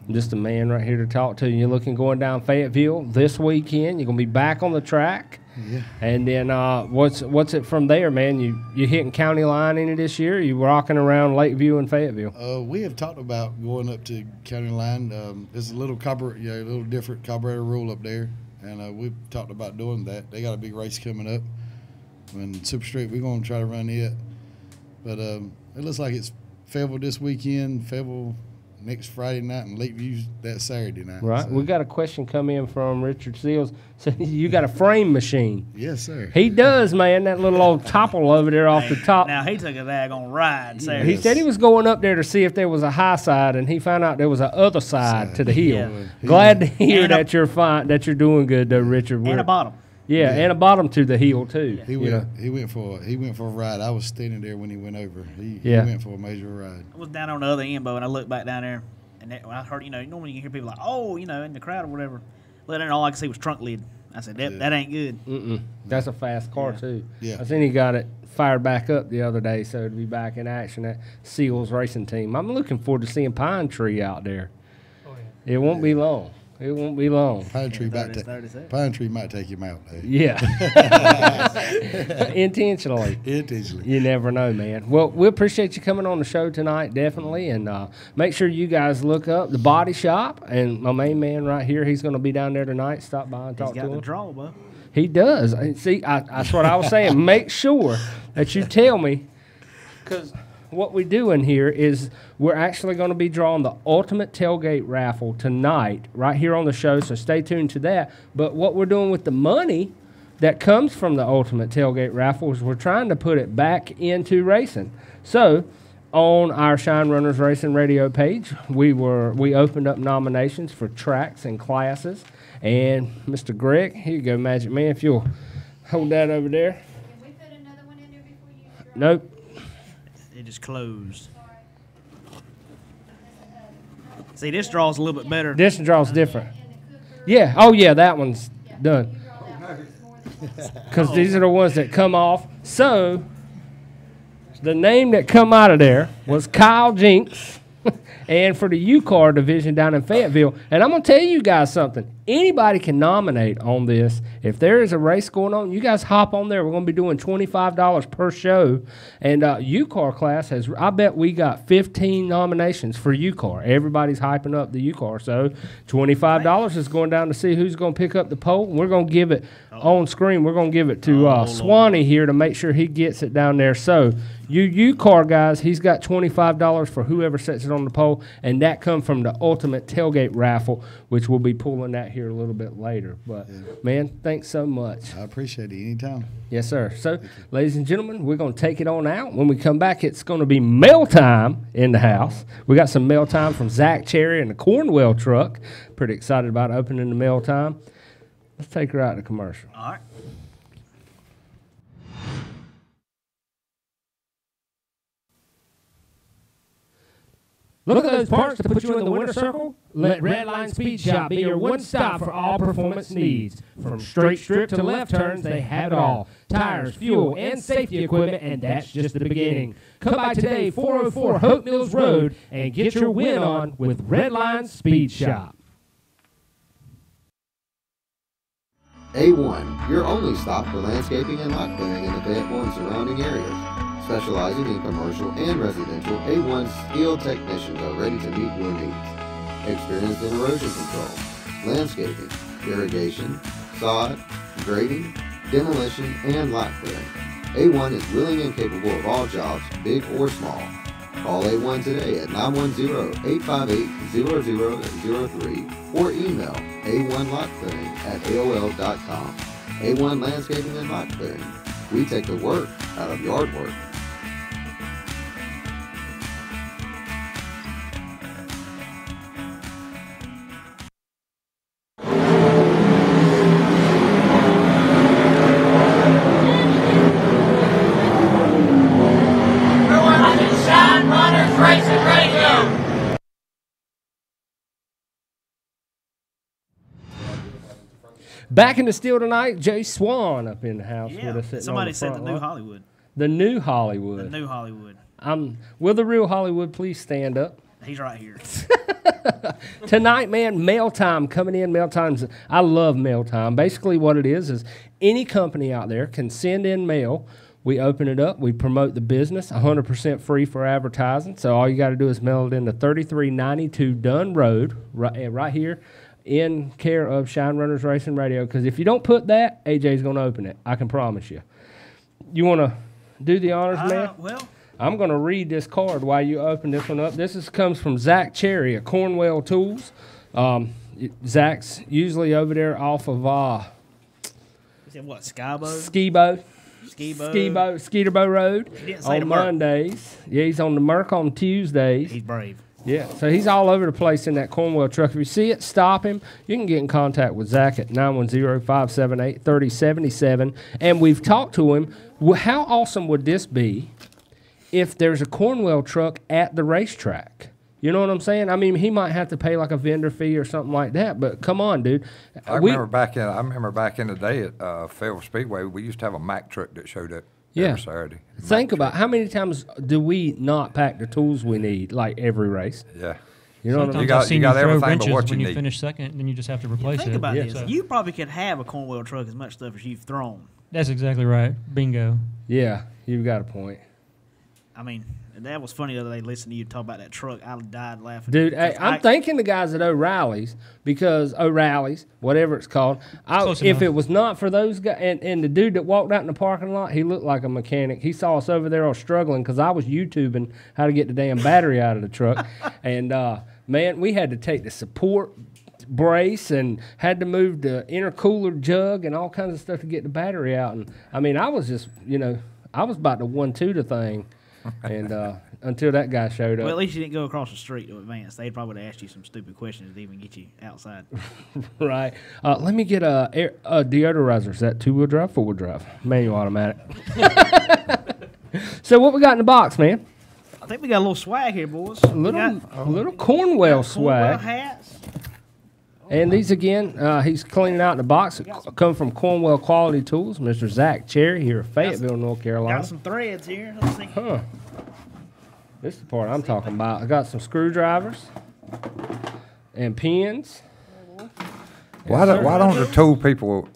Just a man right here to talk to you. You're looking going down Fayetteville this weekend. You're going to be back on the track. Yeah. And then what's it from there, man? You hitting county line any this year? You rocking around Lakeview and Fayetteville? We have talked about going up to county line. There's a little a little different carburetor rule up there, and we've talked about doing that. They got a big race coming up. And Super Street, we're going to try to run it. But it looks like it's Fayetteville this weekend, Fayetteville next Friday night, and Lakeview that Saturday night. Right. So. We got a question come in from Richard Seals. So you got a frame machine? Yes, sir. He does, man. That little old topple over there off the top. Now, he took a daggone ride Saturday. He said he was going up there to see if there was a high side, and he found out there was a other side to the hill. Yeah. Glad to hear that you're fine, that you're doing good, though, Richard. And a bottom. Yeah, and a bottom to the hill too. He went for a ride. I was standing there when he went over. He went for a major ride. I was down on the other end, Bo, and I looked back down there, and when I heard, normally you can hear people like, oh, in the crowd or whatever. Looked in, all I could see was trunk lid. I said, that ain't good. That's a fast car too. Yeah. I seen he got it fired back up the other day, so to be back in action at Seals Racing Team. I'm looking forward to seeing Pine Tree out there. Oh, yeah. It won't be long. It won't be long. Pine Tree might take him out. Though. Yeah. Intentionally. You never know, man. Well, we appreciate you coming on the show tonight, definitely. And make sure you guys look up the Body Shop. And my main man right here, he's going to be down there tonight. Stop by and talk to him. He's got the draw, bro. He does. See, that's what I was saying. Make sure that you tell me, because what we do in here is we're actually going to be drawing the Ultimate Tailgate Raffle tonight right here on the show, so stay tuned to that. But what we're doing with the money that comes from the Ultimate Tailgate Raffle is we're trying to put it back into racing. So on our Shine Runners Racing Radio page, we opened up nominations for tracks and classes. And Mr. Greg, here you go, Magic Man, if you'll hold that over there. Can we put another one in there before you draw? Nope. It just closed. See, this draw's a little bit better. This draw's different. Yeah. Oh, yeah, that one's done. Because these are the ones that come off. So the name that come out of there was Kyle Jinks. And for the UCAR division down in Fayetteville. And I'm going to tell you guys something. Anybody can nominate on this. If there is a race going on, you guys hop on there. We're going to be doing $25 per show. And UCAR class has, I bet we got 15 nominations for UCAR. Everybody's hyping up the UCAR. So $25 is going down to see who's going to pick up the poll. We're going to give it on screen. We're going to give it to Swanee here to make sure he gets it down there. So you UCAR guys, he's got $25 for whoever sets it on the poll. And that comes from the Ultimate Tailgate Raffle, which we'll be pulling that here a little bit later. But, man, thanks so much. I appreciate it anytime. Yes, sir. So, ladies and gentlemen, we're going to take it on out. When we come back, it's going to be mail time in the house. We got some mail time from Zach Cherry and the Cornwell truck. Pretty excited about opening the mail time. Let's take her out to commercial. All right. Look at those parts to put you in the winner's circle? Let Redline Speed Shop be your one stop for all performance needs. From straight strip to left turns, they have it all. Tires, fuel, and safety equipment, and that's just the beginning. Come by today, 404 Hope Mills Road, and get your win on with Redline Speed Shop. A1, your only stop for landscaping and lot clearing in the Fayetteville and surrounding areas. Specializing in commercial and residential, A1's skilled technicians are ready to meet your needs. Experienced in erosion control, landscaping, irrigation, sod, grading, demolition, and lot clearing. A1 is willing and capable of all jobs, big or small. Call A1 today at 910-858-0003 or email a1lotclearing@aol.com. A1 Landscaping and Lot Clearing. We take the work out of yard work. Shine Runners Racing Radio. Back in the steel tonight, Jay Swan up in the house with us. Sitting Somebody on the said front the new lawn. Hollywood. The new Hollywood. The new Hollywood. Will the real Hollywood please stand up? He's right here. Tonight, man, mail time coming in. Mail times. I love mail time. Basically, what it is any company out there can send in mail. We open it up. We promote the business, 100% free for advertising. So all you got to do is mail it in to 3392 Dunn Road, right here, in care of Shine Runners Racing Radio. Because if you don't put that, AJ's going to open it. I can promise you. You want to do the honors, man? Well, I'm going to read this card while you open this one up. This comes from Zach Cherry at Cornwell Tools. Zach's usually over there off of is it what, Skybo? Skeeterbo Road on Mondays. Yeah, he's on the Merc on Tuesdays. He's brave. Yeah, so he's all over the place in that Cornwell truck. If you see it, stop him. You can get in contact with Zach at 910-578-3077. And we've talked to him. How awesome would this be if there's a Cornwell truck at the racetrack? You know what I'm saying? I mean, he might have to pay like a vendor fee or something like that, but come on, dude. I remember back in the day at Fayetteville Speedway, we used to have a Mack truck that showed up every Saturday. Think about how many times do we not pack the tools we need, like every race? Yeah. You know what I mean? You got everything but what when you you need. finish second, then you just have to replace Think it. about this. So You probably could have a Cornwell truck as much stuff as you've thrown. that's exactly right. Bingo. Yeah, you've got a point. I mean, that was funny the other day listening to you talk about that truck. I died laughing. Dude, hey, I'm thanking the guys at O'Reilly's because O'Reilly's, whatever it's called, if it was not for those guys, and the dude that walked out in the parking lot, he looked like a mechanic. He saw us over there all struggling because I was YouTubing how to get the damn battery out of the truck. And, man, we had to take the support brace and had to move the intercooler jug and all kinds of stuff to get the battery out. And, I mean, I was just, I was about to 1-2 the thing. And until that guy showed up. Well, at least you didn't go across the street to advance. They'd probably asked you some stupid questions to even get you outside. Right. Let me get a deodorizer. Is that 2-wheel drive, 4-wheel drive? Manual automatic. So what we got in the box, man? I think we got a little swag here, boys. A little Cornwell swag. Cornwell hats. And these again, he's cleaning out the box. Come from Cornwell Quality Tools, Mr. Zach Cherry here in Fayetteville, North Carolina. Got some threads here. Let's see. Huh. This is the part I'm talking about. I got some screwdrivers and pins. Why don't the tool people,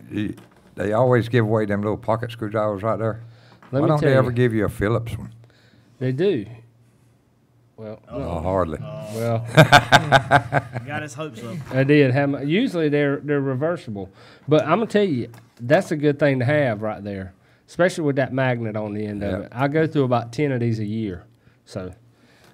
they always give away them little pocket screwdrivers right there? Why don't they ever give you a Phillips one? They do. Well, no, hardly. Well, got his hopes up. I did. Usually they're reversible, but I'm gonna tell you that's a good thing to have right there, especially with that magnet on the end of it. I go through about 10 of these a year, so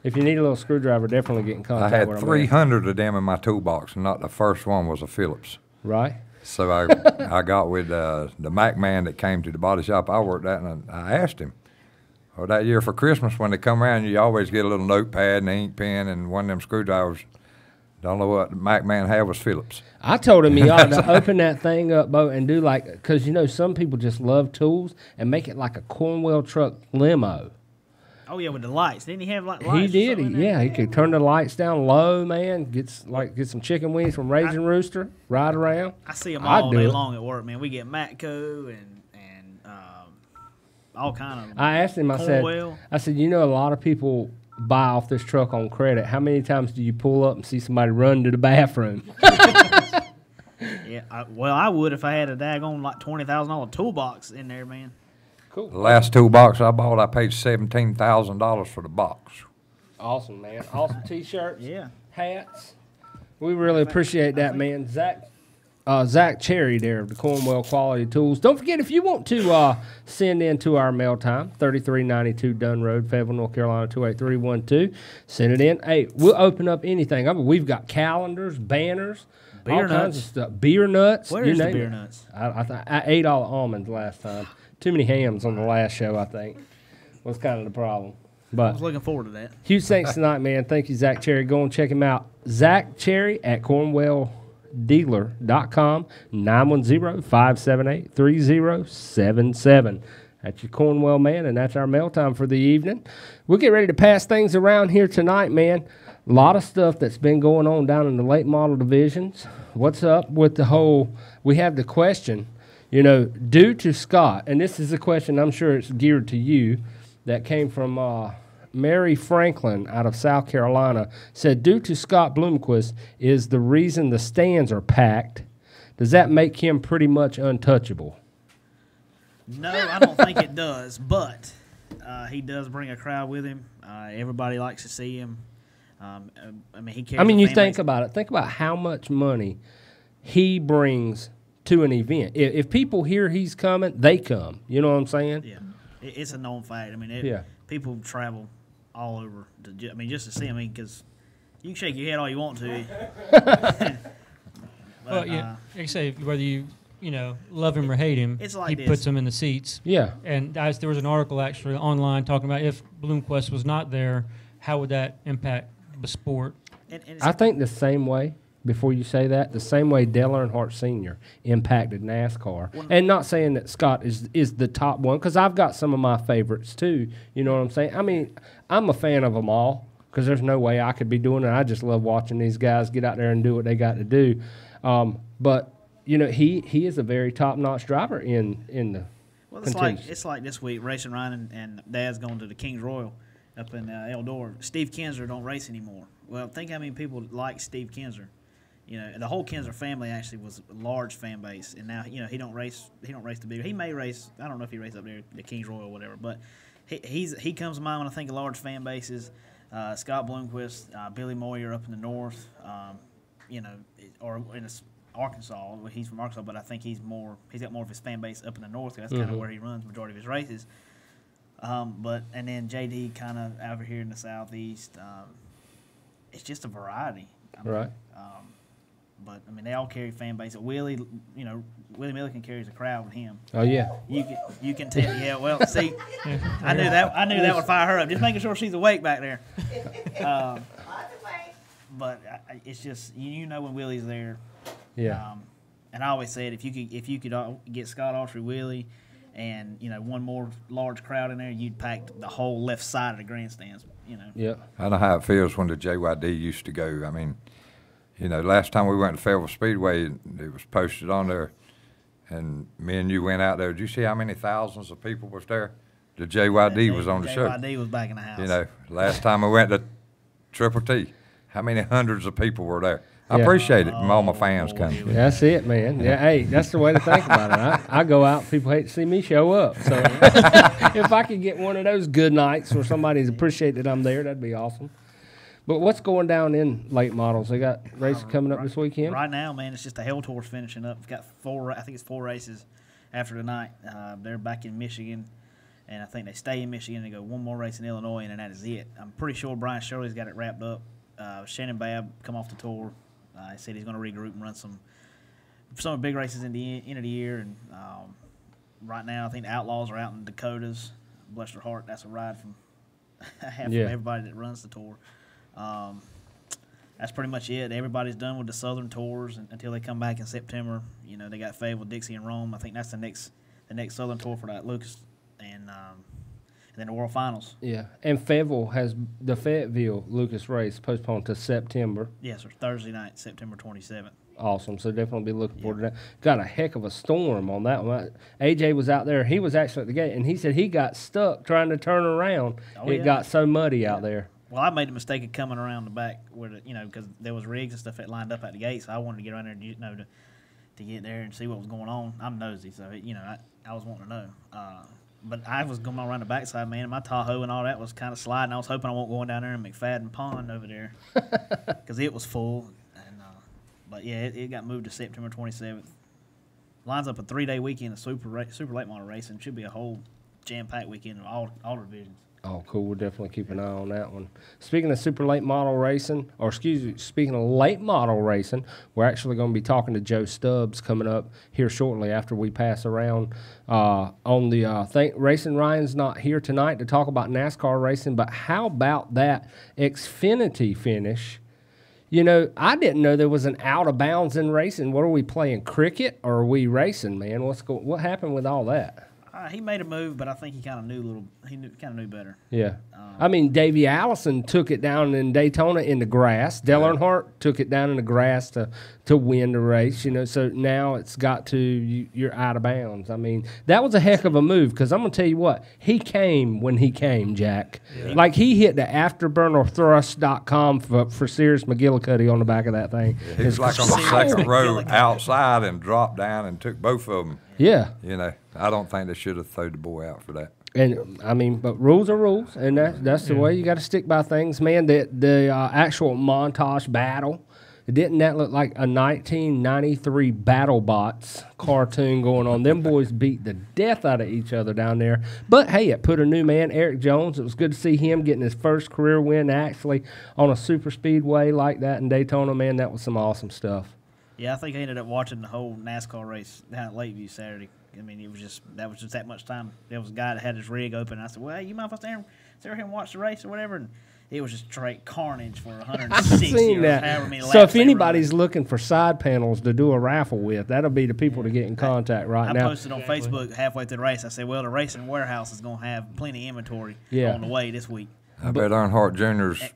if you need a little screwdriver, definitely get in contact. I had with 300 of them in my toolbox, and not the first one was a Phillips. Right. So I got with the Mac man that came to the body shop I worked at, and I asked him. Well, that year for Christmas, when they come around, you always get a little notepad and an ink pen and one of them screwdrivers. Don't know what the Mac man had was Phillips. I told him he ought to open that thing up, Bo, and do like, because, some people just love tools and make it like a Cornwell truck limo. Oh, yeah, with the lights. Didn't he have lights? He did. He could turn the lights down low, man. Get some chicken wings from Raging Rooster, ride around. I see them all day long at work, man. We get Matco and all kind of. I asked him. I said, a lot of people buy off this truck on credit. How many times do you pull up and see somebody run to the bathroom? Yeah, I would if I had a daggone like $20,000 toolbox in there, man. Cool. The last toolbox I bought, I paid $17,000 for the box. Awesome, man. Awesome T-shirts. Yeah. Hats. We really appreciate that, man. Zach Cherry there of the Cornwell Quality Tools. Don't forget, if you want to send in to our mail time, 3392 Dunn Road, Fayetteville, North Carolina, 28312. Send it in. Hey, we'll open up anything. I mean, we've got calendars, banners, all kinds of stuff. Beer nuts. Where is the beer nuts? I ate all the almonds last time. Too many hams on the last show, I think, was kind of the problem. But I was looking forward to that. Huge thanks tonight, man. Thank you, Zach Cherry. Go and check him out. Zach Cherry at CornwellDealer.com, 910-578-3077. That's your Cornwell man, and that's our mail time for the evening. We'll get ready to pass things around here tonight, man. A lot of stuff that's been going on down in the late model divisions. What's up with the whole, we have the question, due to Scott, and this is a question I'm sure it's geared to you, that came from Mary Franklin out of South Carolina said, due to Scott Bloomquist is the reason the stands are packed. Does that make him pretty much untouchable? No, I don't think it does, but he does bring a crowd with him. Everybody likes to see him. I mean, he carries you fan think base. about it. Think about how much money he brings to an event. If people hear he's coming, they come. You know what I'm saying? Yeah, it's a known fact. I mean, Yeah. people travel all over. Just to see him. I mean, because you can shake your head all you want to. Well, yeah, like I say, whether you love him or hate him, It's like he this. puts them in the seats. Yeah. And there was an article actually online talking about if Bloomquist was not there, how would that impact the sport? And I think the same way, before you say that, the same way Dale Earnhardt Sr. impacted NASCAR. And not saying that Scott is the top one, because I've got some of my favorites too. You know what I'm saying? I mean, I'm a fan of them all, because there's no way I could be doing it. I just love watching these guys get out there and do what they got to do. But he is a very top-notch driver in the. Well, it's like this week, Racing Ryan and Dad's going to the Kings Royal up in Eldora. Steve Kinser don't race anymore. Well, think how many people like Steve Kinser. The whole Kinser family actually was a large fan base, and now he don't race the bigger. He may race. I don't know if he races up there, the Kings Royal or whatever, but he comes to mind when I think of large fan bases. Scott Bloomquist, Billy Moyer up in the north, or in Arkansas. He's from Arkansas, but I think he's got more of his fan base up in the north. That's kind of where he runs majority of his races. And then JD kind of over here in the southeast. It's just a variety. Right. But I mean, they all carry fan base. Willie Milliken carries a crowd with him. Oh yeah. You can tell. Yeah. Well, see, I knew that would fire her up. Just making sure she's awake back there. But it's just when Willie's there. Yeah. And I always said if you could get Scott Autry, Willie, and one more large crowd in there, you'd pack the whole left side of the grandstands. Yeah. I know how it feels when the JYD used to go. I mean, last time we went to Fayetteville Speedway, it was posted on there, and me and you went out there. Did you see how many thousands of people was there? The JYD was on the show. JYD was back in the house. Last time I went to Triple T, how many hundreds of people were there? I appreciate it from all my fans coming. That's it, man. Yeah, hey, that's the way to think about it. I go out, people hate to see me show up. So if I could get one of those good nights where somebody's appreciate that I'm there, that'd be awesome. But what's going down in late models? They got races coming up this weekend? Right now, man, it's just the Hell Tour's finishing up. We've got I think it's 4 races after tonight. They're back in Michigan, and I think they stay in Michigan and go one more race in Illinois, and then that is it. I'm pretty sure Brian Shirley's got it wrapped up. Shannon Babb come off the tour. He said he's going to regroup and run some big races in the end of the year. And right now, I think the Outlaws are out in Dakotas. Bless their heart, that's a ride from half of everybody that runs the tour. That's pretty much it. Everybody's done with the Southern tours until they come back in September. They got Fayetteville, Dixie, and Rome. I think that's the next Southern tour for that Lucas, and then the World Finals. Yeah, and Fayetteville has the Fayetteville Lucas race postponed to September. Yes, sir. Thursday night, September 27th. Awesome. So definitely be looking forward to that. Got a heck of a storm on that one. AJ was out there. He was actually at the gate, and he said he got stuck trying to turn around. It got so muddy out there. Well, I made the mistake of coming around the back where because there was rigs and stuff that lined up at the gate, so I wanted to get around there, to get there and see what was going on. I'm nosy, so I was wanting to know. But I was going around the backside, man. My Tahoe and all that was kind of sliding. I was hoping I won't go down there in McFadden Pond over there because it was full. And but yeah, it got moved to September 27th. Lines up a 3-day weekend of super late model racing. Should be a whole jam-packed weekend of all divisions. Oh, cool. We'll definitely keep an eye on that one. Speaking of super late model racing, speaking of late model racing, we're actually going to be talking to Joe Stubbs coming up here shortly after we pass around on the Racing Ryan's not here tonight to talk about NASCAR racing, but how about that Xfinity finish? I didn't know there was an out of bounds in racing. What are we playing, cricket or are we racing, man? What happened with all that? He made a move, but I think he kind of knew better. Yeah. I mean, Davey Allison took it down in Daytona in the grass. Dale Earnhardt took it down in the grass to win the race, so now it's got to, you're out of bounds. I mean, that was a heck of a move because I'm going to tell you what, he came when he came, Jack. Yeah. Like, he hit the afterburnerthrust.com for Sirius McGillicuddy on the back of that thing. Yeah, he was like on the second row outside and dropped down and took both of them. Yeah. I don't think they should have thrown the boy out for that. And I mean, but rules are rules, and that's the way you got to stick by things, man. The actual montage battle, didn't that look like a 1993 BattleBots cartoon going on? Them boys beat the death out of each other down there. But hey, it put a new man, Eric Jones. It was good to see him getting his first career win actually on a super speedway like that in Daytona. Man, that was some awesome stuff. Yeah, I think I ended up watching the whole NASCAR race down at Lakeview Saturday. I mean, that was just that much time. There was a guy that had his rig open. And I said, well, you mind if I stay here and watch the race or whatever? And it was just straight carnage for 160 I've seen that. however many laps. So if anybody's looking for side panels to do a raffle with, that'll be the people to get in contact now. I posted on Facebook halfway through the race. I said, well, the racing warehouse is going to have plenty of inventory on the way this week. I bet Earnhardt Jr.'s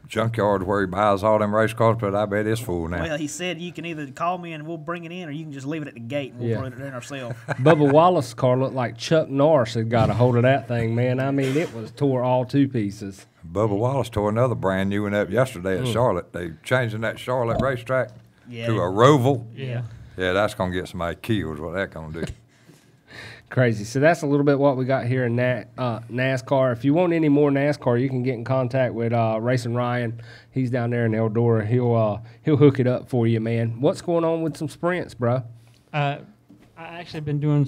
junkyard where he buys all them race cars, but I bet it's full now. Well, he said you can either call me and we'll bring it in, or you can just leave it at the gate and we'll put it in ourselves. Bubba Wallace's car looked like Chuck Norris had got a hold of that thing, man. I mean, it was tore all to pieces. Bubba Wallace tore another brand new one up yesterday at Charlotte. They changing that Charlotte racetrack to a Roval. Yeah, that's going to get somebody killed is what that's going to do. Crazy. So that's a little bit what we got here in NASCAR. If you want any more NASCAR, you can get in contact with Racing Ryan. He's down there in Eldora. He'll hook it up for you, man. What's going on with some sprints, bro? I actually been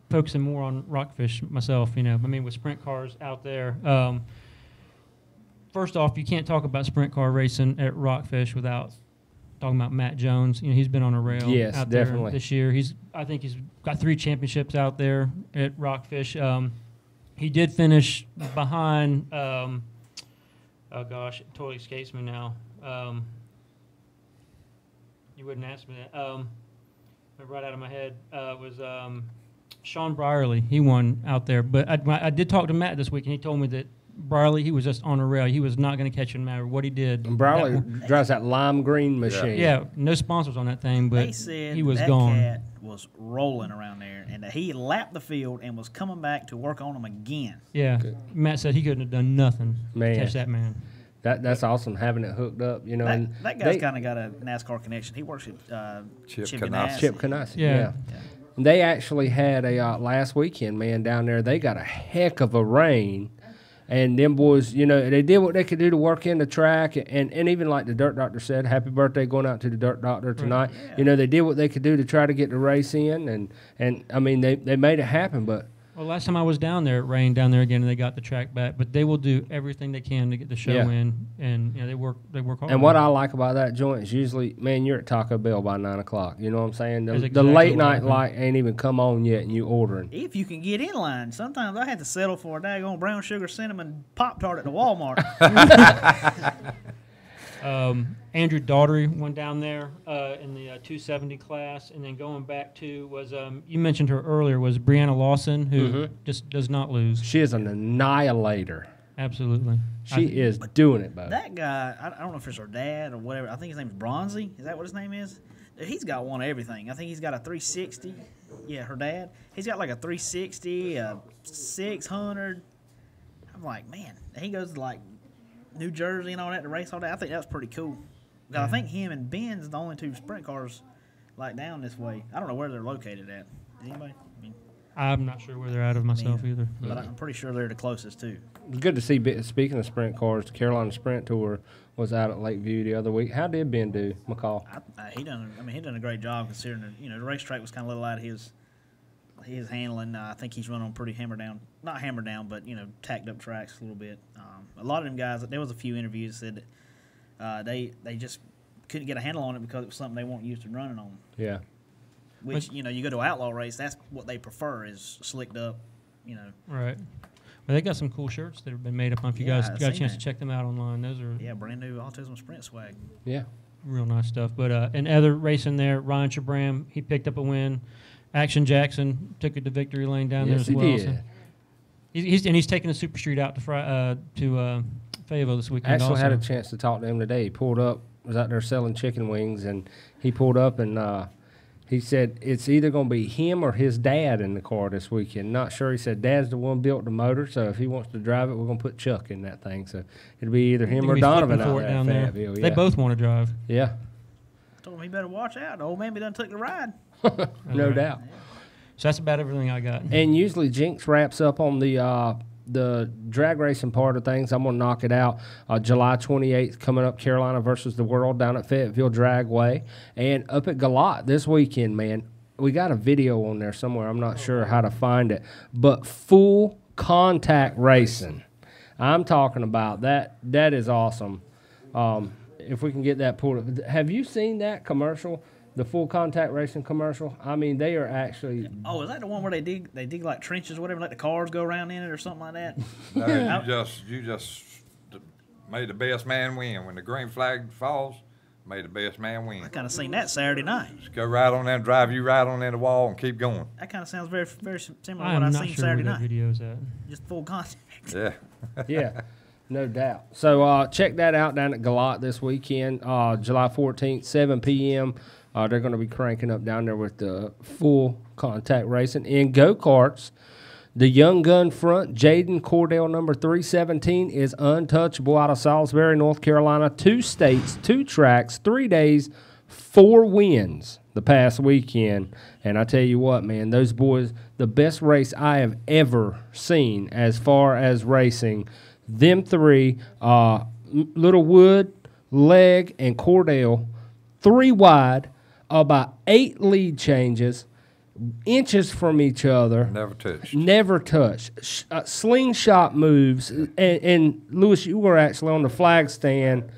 focusing more on Rockfish myself. I mean, with sprint cars out there. First off, you can't talk about sprint car racing at Rockfish without talking about Matt Jones. He's been on a rail out there this year. I think he's got 3 championships out there at Rockfish. He did finish behind, oh gosh, it totally escapes me now. You wouldn't ask me that. Right out of my head was Sean Brierly. He won out there. But I did talk to Matt this week, and he told me that Brierly, he was just on a rail. He was not going to catch it no matter what he did. And Brierly drives that lime green machine. Yeah, no sponsors on that thing, but they said he was that gone. Cat was rolling around there, and he lapped the field and was coming back to work on him again. Yeah, Matt said he couldn't have done nothing to catch that man. That's awesome, having it hooked up, That guy's kind of got a NASCAR connection. He works at Chip Ganassi. Yeah. They actually had a last weekend, man, down there. They got a heck of a rain. And them boys, they did what they could do to work in the track. And even like the Dirt Doctor said, happy birthday going out to the Dirt Doctor tonight. Yeah. They did what they could do to try to get the race in. And I mean, they made it happen. But well, last time I was down there, it rained down there again, and they got the track back. But they will do everything they can to get the show in. And they work hard. And what I like about that joint is usually, man, you're at Taco Bell by 9 o'clock. You know what I'm saying? The late night light ain't even come on yet, and you ordering. If you can get in line. Sometimes I had to settle for a daggone brown sugar cinnamon Pop-Tart at the Walmart. Andrew Daugherty went down there in the 270 class, and then going back to was you mentioned her earlier was Brianna Lawson, who just does not lose. She is an annihilator. Absolutely, she is doing it, Bo. That guy, I don't know if it's her dad or whatever. I think his name's Bronzy. Is that what his name is? He's got one of everything. I think he's got a 360. Yeah, her dad. He's got like a 360, a 600. I'm like, man, he goes to like New Jersey and all that to race all day. I think that was pretty cool. I think him and Ben's the only 2 sprint cars like down this way. I don't know where they're located at. Anybody? I'm not sure where they're out of myself either. But I'm pretty sure they're the closest too. Good to see. Speaking of sprint cars, the Carolina Sprint Tour was out at Lakeview the other week. How did Ben do, McCall? He done a great job considering the racetrack was kind of a little out of his handling. I think he's running on pretty not hammered down, but tacked up tracks a little bit. A lot of them guys. There was a few interviews that said that they just couldn't get a handle on it because it was something they weren't used to running on. Yeah. Which you go to outlaw race, that's what they prefer is slicked up, Right. Well, they got some cool shirts that have been made up on. If you guys got a chance to check them out online, those are brand new Autism Sprint swag. Yeah. Real nice stuff. But and other racing there, Ryan Chabram, he picked up a win Action Jackson took it to victory lane down there as well. Yes, he did. He's taking a super street out to Fayetteville this weekend. Actually also had a chance to talk to him today. He pulled up, was out there selling chicken wings, and he pulled up and he said it's either going to be him or his dad in the car this weekend. Not sure. He said Dad's the one built the motor, so if he wants to drive it, we're going to put Chuck in that thing. So it'll be either him or Donovan out there at Fayetteville. They both want to drive. Yeah. Told him he better watch out. The old man be done took the ride. No doubt. So that's about everything I got. And usually Jinx wraps up on the drag racing part of things. I'm going to knock it out. July 28th coming up, Carolina versus the World down at Fayetteville Dragway. And up at Galat this weekend, man, we got a video on there somewhere. I'm not sure how to find it. But full contact racing. I'm talking about that. That is awesome. If we can get that pulled. Have you seen that commercial? The full contact racing commercial. I mean, they are actually. Oh, is that the one where they dig like trenches or whatever, let the cars go around in it or something like that? No, you just made the best man win. When the green flag falls, made the best man win. I kind of seen that Saturday night. Just go right on there, drive you right on in the wall, and keep going. That kind of sounds very very similar to what I seen Saturday night. Video's at. Just full contact. Yeah. Yeah. No doubt. So check that out down at Galat this weekend, July 14th, 7 p.m. They're going to be cranking up down there with the full contact racing. In go-karts, the young gun front, Jaden Cordell, number 317, is untouchable out of Salisbury, North Carolina. 2 states, 2 tracks, 3 days, 4 wins the past weekend. And I tell you what, man, those boys, the best race I have ever seen as far as racing. Them 3, Littlewood, Legg, and Cordell, 3 wide, about 8 lead changes, inches from each other. Never touched. Slingshot moves. And Lewis, you were actually on the flag stand.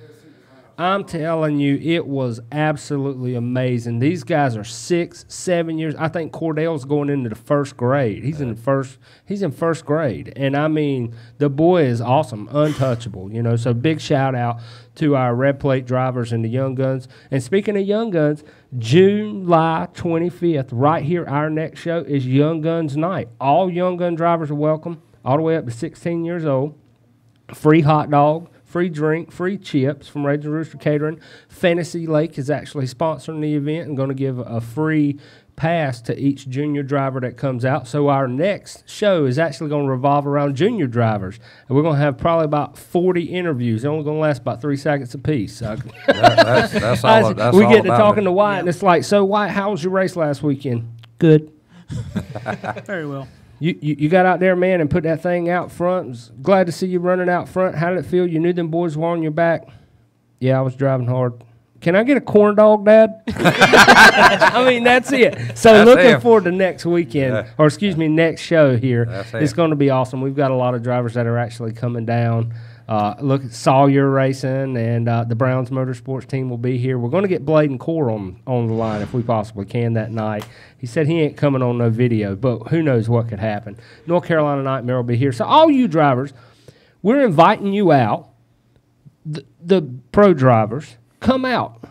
I'm telling you, it was absolutely amazing. These guys are 6, 7 years. I think Cordell's going into the 1st grade. He's in first grade. And I mean, the boy is awesome, untouchable, you know. So big shout out to our red plate drivers and the young guns. And speaking of young guns, July 25th, right here, our next show is Young Guns Night. All young gun drivers are welcome, all the way up to 16 years old. Free hot dog. Free drink, free chips from Raging Rooster Catering. Fantasy Lake is actually sponsoring the event and going to give a free pass to each junior driver that comes out. So our next show is actually going to revolve around junior drivers. And we're going to have probably about 40 interviews. They're only going to last about 3 seconds apiece. That's all. We get to talking to Wyatt, and it's like, so Wyatt, how was your race last weekend? Good. Very well. You got out there, man, and put that thing out front. Was glad to see you running out front. How did it feel? You knew them boys were on your back? Yeah, I was driving hard. Can I get a corn dog, Dad? I mean, that's it. So looking forward to next weekend, or excuse me, next show here. It's going to be awesome. We've got a lot of drivers that are actually coming down. Look at Sawyer Racing, and the Browns Motorsports team will be here. We're going to get Bladen Core on the line if we possibly can that night. He said he ain't coming on no video, but who knows what could happen. North Carolina Nightmare will be here. So all you drivers, we're inviting you out, the pro drivers, come out,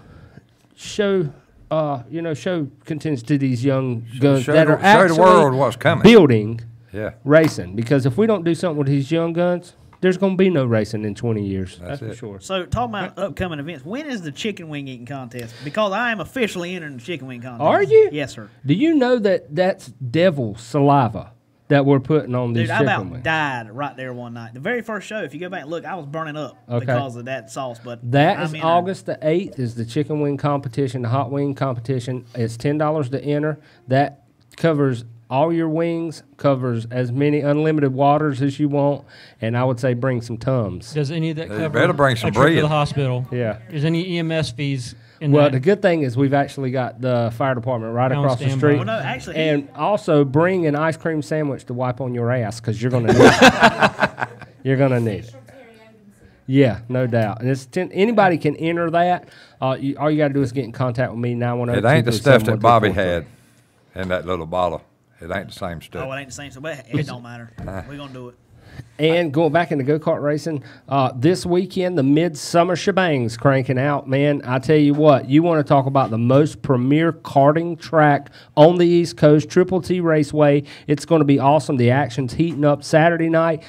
show contents to these young guns that are actually show the world what's coming. Building racing. Because if we don't do something with these young guns, there's going to be no racing in 20 years. That's for sure. So, talking about upcoming events, when is the chicken wing eating contest? Because I am officially entering the chicken wing contest. Are you? Yes, sir. Do you know that that's devil saliva that we're putting on these chicken wings? Dude, I about died right there one night. The very first show, if you go back and look, I was burning up because of that sauce. But that is August the 8th is the chicken wing competition, the hot wing competition. It's $10 to enter. That covers all your wings, covers as many unlimited waters as you want, and I would say bring some Tums. Does any of that cover better bring some a trip bread to the hospital? Yeah. Is any EMS fees in Well, that? the good thing is we've actually got the fire department right across the street. Well, no, actually, and also bring an ice cream sandwich to wipe on your ass because you're going to need it. You're going to need it. Yeah, no doubt. And it's anybody can enter that. All you got to do is get in contact with me, 910. It ain't the stuff that Bobby had in that little bottle. It ain't the same stuff. Oh, it ain't the same stuff. But it don't matter. We're going to do it. And going back into go-kart racing, this weekend, the Midsummer Shebang's cranking out, man. I tell you what, you want to talk about the most premier karting track on the East Coast, Triple T Raceway. It's going to be awesome. The action's heating up Saturday night.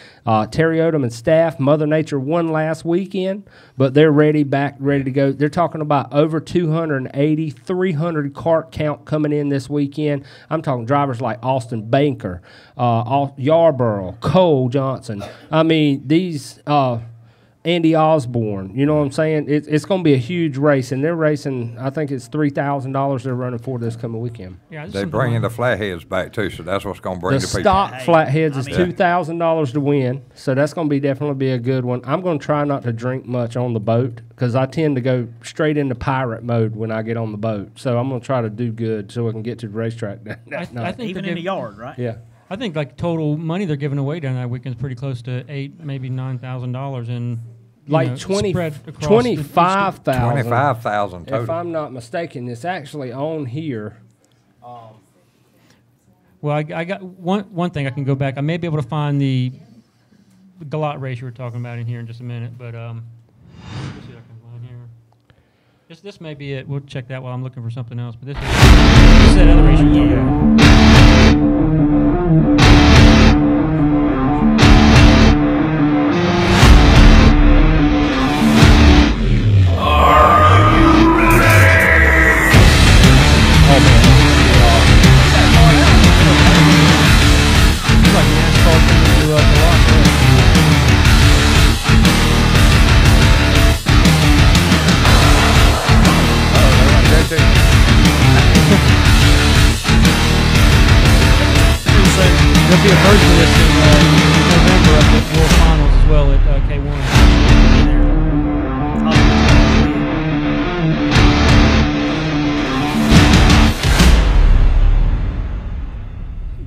Terry Odom and staff, Mother Nature won last weekend, but they're ready to go. They're talking about over 280, 300 kart count coming in this weekend. I'm talking drivers like Austin Banker, Yarborough, Cole Johnson. I mean, these Andy Osborne, you know what I'm saying? It's going to be a huge race, and they're racing, I think it's $3,000 they're running for this coming weekend. Yeah, they're bringing the flatheads back, too, so that's what's going to bring the people. The stock flatheads is $2,000 to win, so that's going to definitely be a good one. I'm going to try not to drink much on the boat because I tend to go straight into pirate mode when I get on the boat, so I'm going to try to do good so I can get to the racetrack that night. I think even in the yard, right? Yeah. I think like total money they're giving away during that weekend is pretty close to $8,000, maybe $9,000 in like 25,000. 25,000 total. If I'm not mistaken, it's actually on here. Well, I got one thing I can go back. I may be able to find the Galot race you were talking about in here in just a minute, but let's see what I can find here. This may be it. We'll check that while I'm looking for something else. But this is that other race you're talking about. There'll be a version of this in November up at World Finals as well at K1.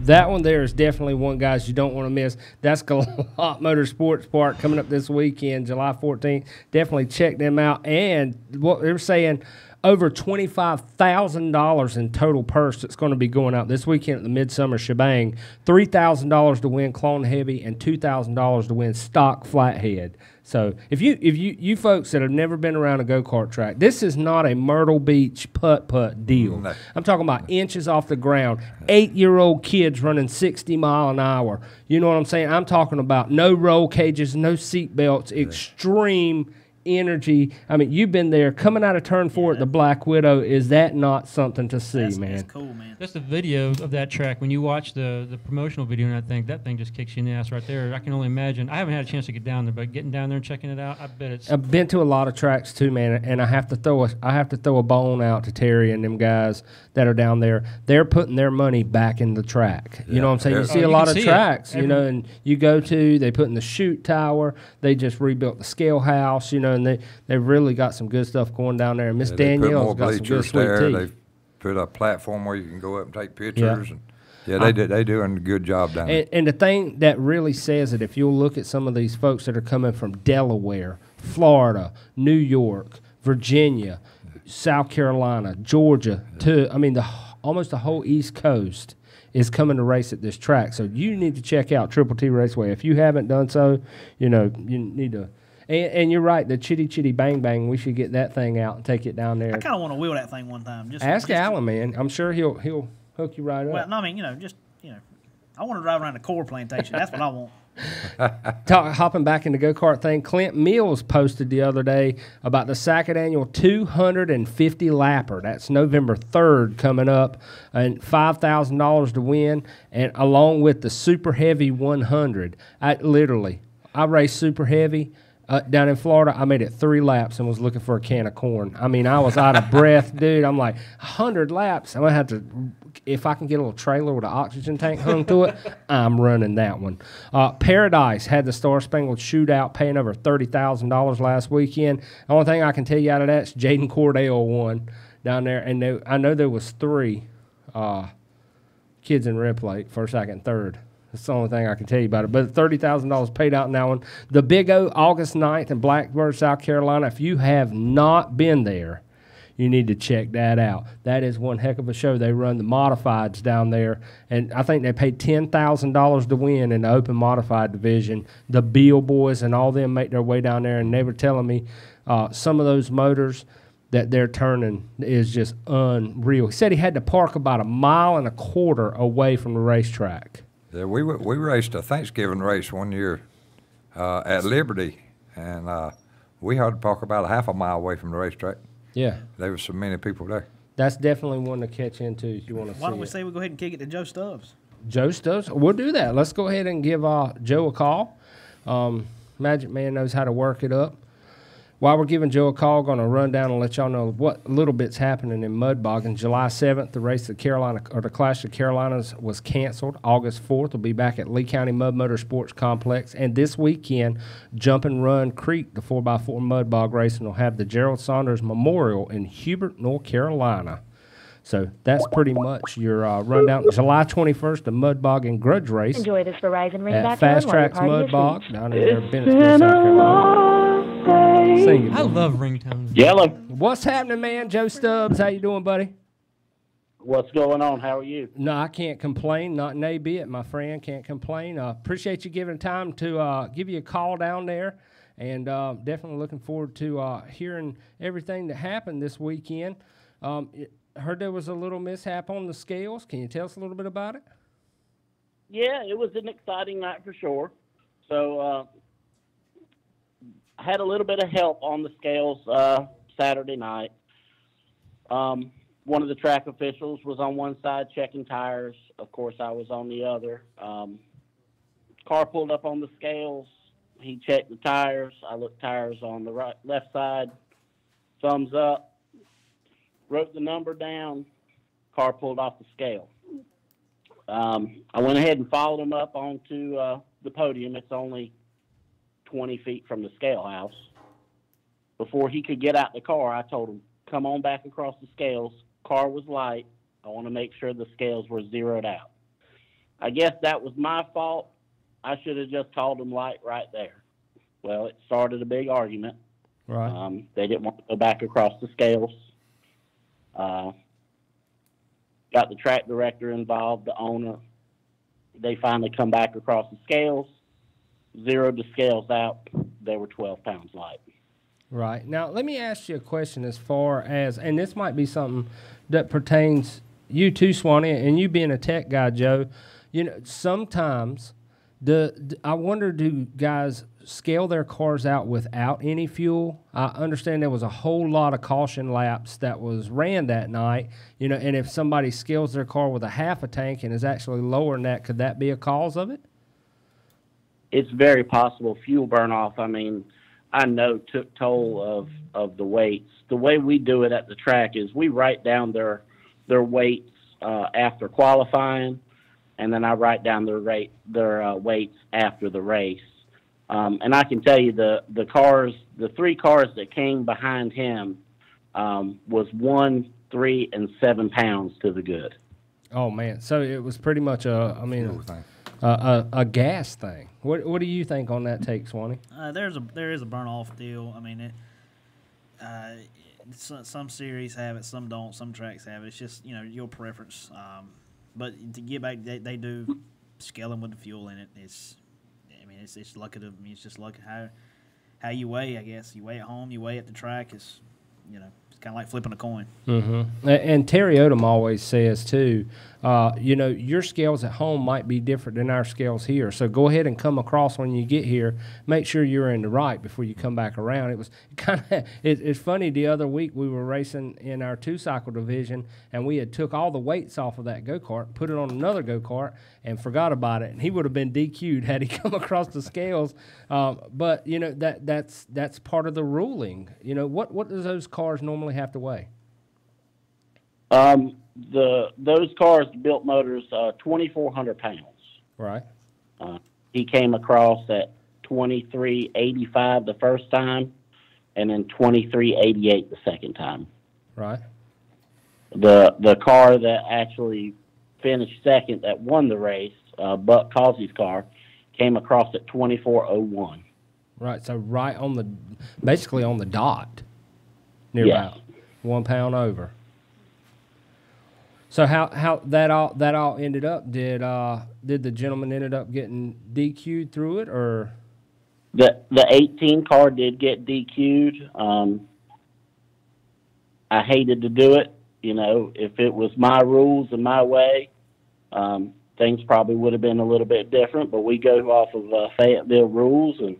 That one there is definitely one, guys, you don't want to miss. That's Galot Motorsports Park coming up this weekend, July 14th. Definitely check them out. And what they're saying, over $25,000 in total purse that's going to be going out this weekend at the Midsummer Shebang. $3,000 to win Clone Heavy and $2,000 to win Stock Flathead. So if you folks that have never been around a go-kart track, this is not a Myrtle Beach putt-putt deal. No. I'm talking about inches off the ground, 8-year-old kids running 60 mile an hour. You know what I'm saying? I'm talking about no roll cages, no seat belts, extreme energy. I mean, you've been there coming out of turn 4 at the Black Widow. Is that not something to see, man? That's cool, man. Just the video of that track. When you watch the promotional video, and that thing just kicks you in the ass right there. I can only imagine. I haven't had a chance to get down there, but getting down there and checking it out, I bet it's. I've been to a lot of tracks too, man, and I have to throw a bone out to Terry and them guys that are down there. They're putting their money back in the track. You know what I'm saying? You see a lot of tracks, you know, and you go to, they put in the chute tower. They just rebuilt the scale house, you know, and they've really got some good stuff going down there. And Miss Danielle's got some good sweet tea. They've put a platform where you can go up and take pictures. And they doing a good job down there. And the thing that really says it, if you'll look at some of these folks that are coming from Delaware, Florida, New York, Virginia, South Carolina, Georgia, almost the whole East Coast is coming to race at this track. So you need to check out Triple T Raceway. If you haven't done so, you need to. And you're right, the Chitty Chitty Bang Bang, we should get that thing out and take it down there. I kind of want to wheel that thing one time. Ask Alan, man. I'm sure he'll hook you right up. Well, no, I mean, I want to drive around the core plantation. That's what I want. Hopping back into go-kart thing, Clint Mills posted the other day about the Sackett Annual 250 lapper. That's November 3rd coming up, and $5,000 to win, and along with the Super Heavy 100. I raced Super Heavy. Down in Florida, I made it 3 laps and was looking for a can of corn. I mean, I was out of breath, dude. I'm like, 100 laps. I'm going to have to, if I can get a little trailer with an oxygen tank hung to it, I'm running that one. Paradise had the Star Spangled Shootout, paying over $30,000 last weekend. The only thing I can tell you out of that is Jaden Cordell won down there. And I know there was 3 kids in red plate, first, second, third. That's the only thing I can tell you about it. But $30,000 paid out in that one. The Big O, August 9th in Blacksburg, South Carolina. If you have not been there, you need to check that out. That is one heck of a show. They run the modifieds down there, and I think they paid $10,000 to win in the open modified division. The Beal boys and all them make their way down there, and they were telling me some of those motors that they're turning is just unreal. He said he had to park about 1.25 miles away from the racetrack. Yeah, we raced a Thanksgiving race one year at Liberty, and we had to park about 0.5 mile away from the racetrack. Yeah. There were so many people there. That's definitely one to catch into if you want to see it. Why don't we say we go ahead and kick it to Joe Stubbs? Joe Stubbs? We'll do that. Let's go ahead and give Joe a call. Magic Man knows how to work it up. While we're giving Joe a call, going to run down and let y'all know what little bit's happening in Mud Bog. On July 7th, the race of the Clash of Carolinas was canceled. August 4th, we'll be back at Lee County Mud Motor Sports Complex. And this weekend, Jump and Run Creek, the 4x4 Mud Bog racing, will have the Gerald Saunders Memorial in Hubert, North Carolina. So that's pretty much your rundown. July 21st, the Mud Bog and Grudge race. Enjoy this Verizon ring at Fast Tracks Mud Bog down in Bennettsville, South Carolina. I love ringtones. Yellow. What's happening, man? Joe Stubbs, how you doing, buddy? What's going on? How are you? No, I can't complain. Not an A-bit, my friend. Can't complain. Appreciate you giving time to give you a call down there. And definitely looking forward to hearing everything that happened this weekend. Heard there was a little mishap on the scales. Can you tell us a little bit about it? Yeah, it was an exciting night for sure. So I had a little bit of help on the scales Saturday night. One of the track officials was on one side checking tires. Of course, I was on the other. Car pulled up on the scales. He checked the tires. I looked tires on the left side. Thumbs up. Wrote the number down. Car pulled off the scale. I went ahead and followed him up onto the podium. It's only 20 feet from the scale house. Before he could get out the car, I told him, come on back across the scales. Car was light. I want to make sure the scales were zeroed out. I guess that was my fault. I should have just called him light right there. Well, it started a big argument. Right. They didn't want to go back across the scales. Got the track director involved, the owner. They finally come back across the scales, zeroed the scales out. They were 12 pounds light. Right. Now, let me ask you a question as far as, and this might be something that pertains you too, Swanee, and you being a tech guy, Joe. You know, sometimes I wonder, do guys scale their cars out without any fuel? I understand there was a whole lot of caution laps that was ran that night, you know, and if somebody scales their car with a half a tank and is actually lower than that, could that be a cause of it? It's very possible. Fuel burn off, I mean, I know took toll of the weights. The way we do it at the track is we write down their weights after qualifying, and then I write down their weights after the race. And I can tell you the three cars that came behind him was 1, 3, and 7 pounds to the good. Oh man! So it was pretty much a gas thing. What do you think on that take, Swanee? There is a burn off deal. I mean, some series have it, some don't. Some tracks have it. It's just your preference. But to get back, they do scale them with the fuel in it. It's luck of it's just luck how you weigh. I guess you weigh at home, you weigh at the track. It's kind of like flipping a coin. Mm-hmm. And Terry Odom always says too, your scales at home might be different than our scales here. So go ahead and come across when you get here. Make sure you're in the right before you come back around. It was kind of it's funny. The other week we were racing in our 2-cycle division, and we had took all the weights off of that go-kart, put it on another go-kart, and forgot about it. And he would have been DQ'd had he come across the scales. But that's part of the ruling. What does those cars normally have to weigh? Those cars built motors 2,400 pounds. Right. He came across at 2385 the first time, and then 2388 the second time. Right. The car that actually finished second that won the race, Buck Causey's car, came across at 2401. Right. So basically on the dot. Nearby. Yes. 1 pound over. So how that all ended up? Did the gentleman ended up getting DQ'd through it, or the 18 car did get DQ'd? I hated to do it. You know, if it was my rules and my way, things probably would have been a little bit different. But we go off of Fayetteville rules, and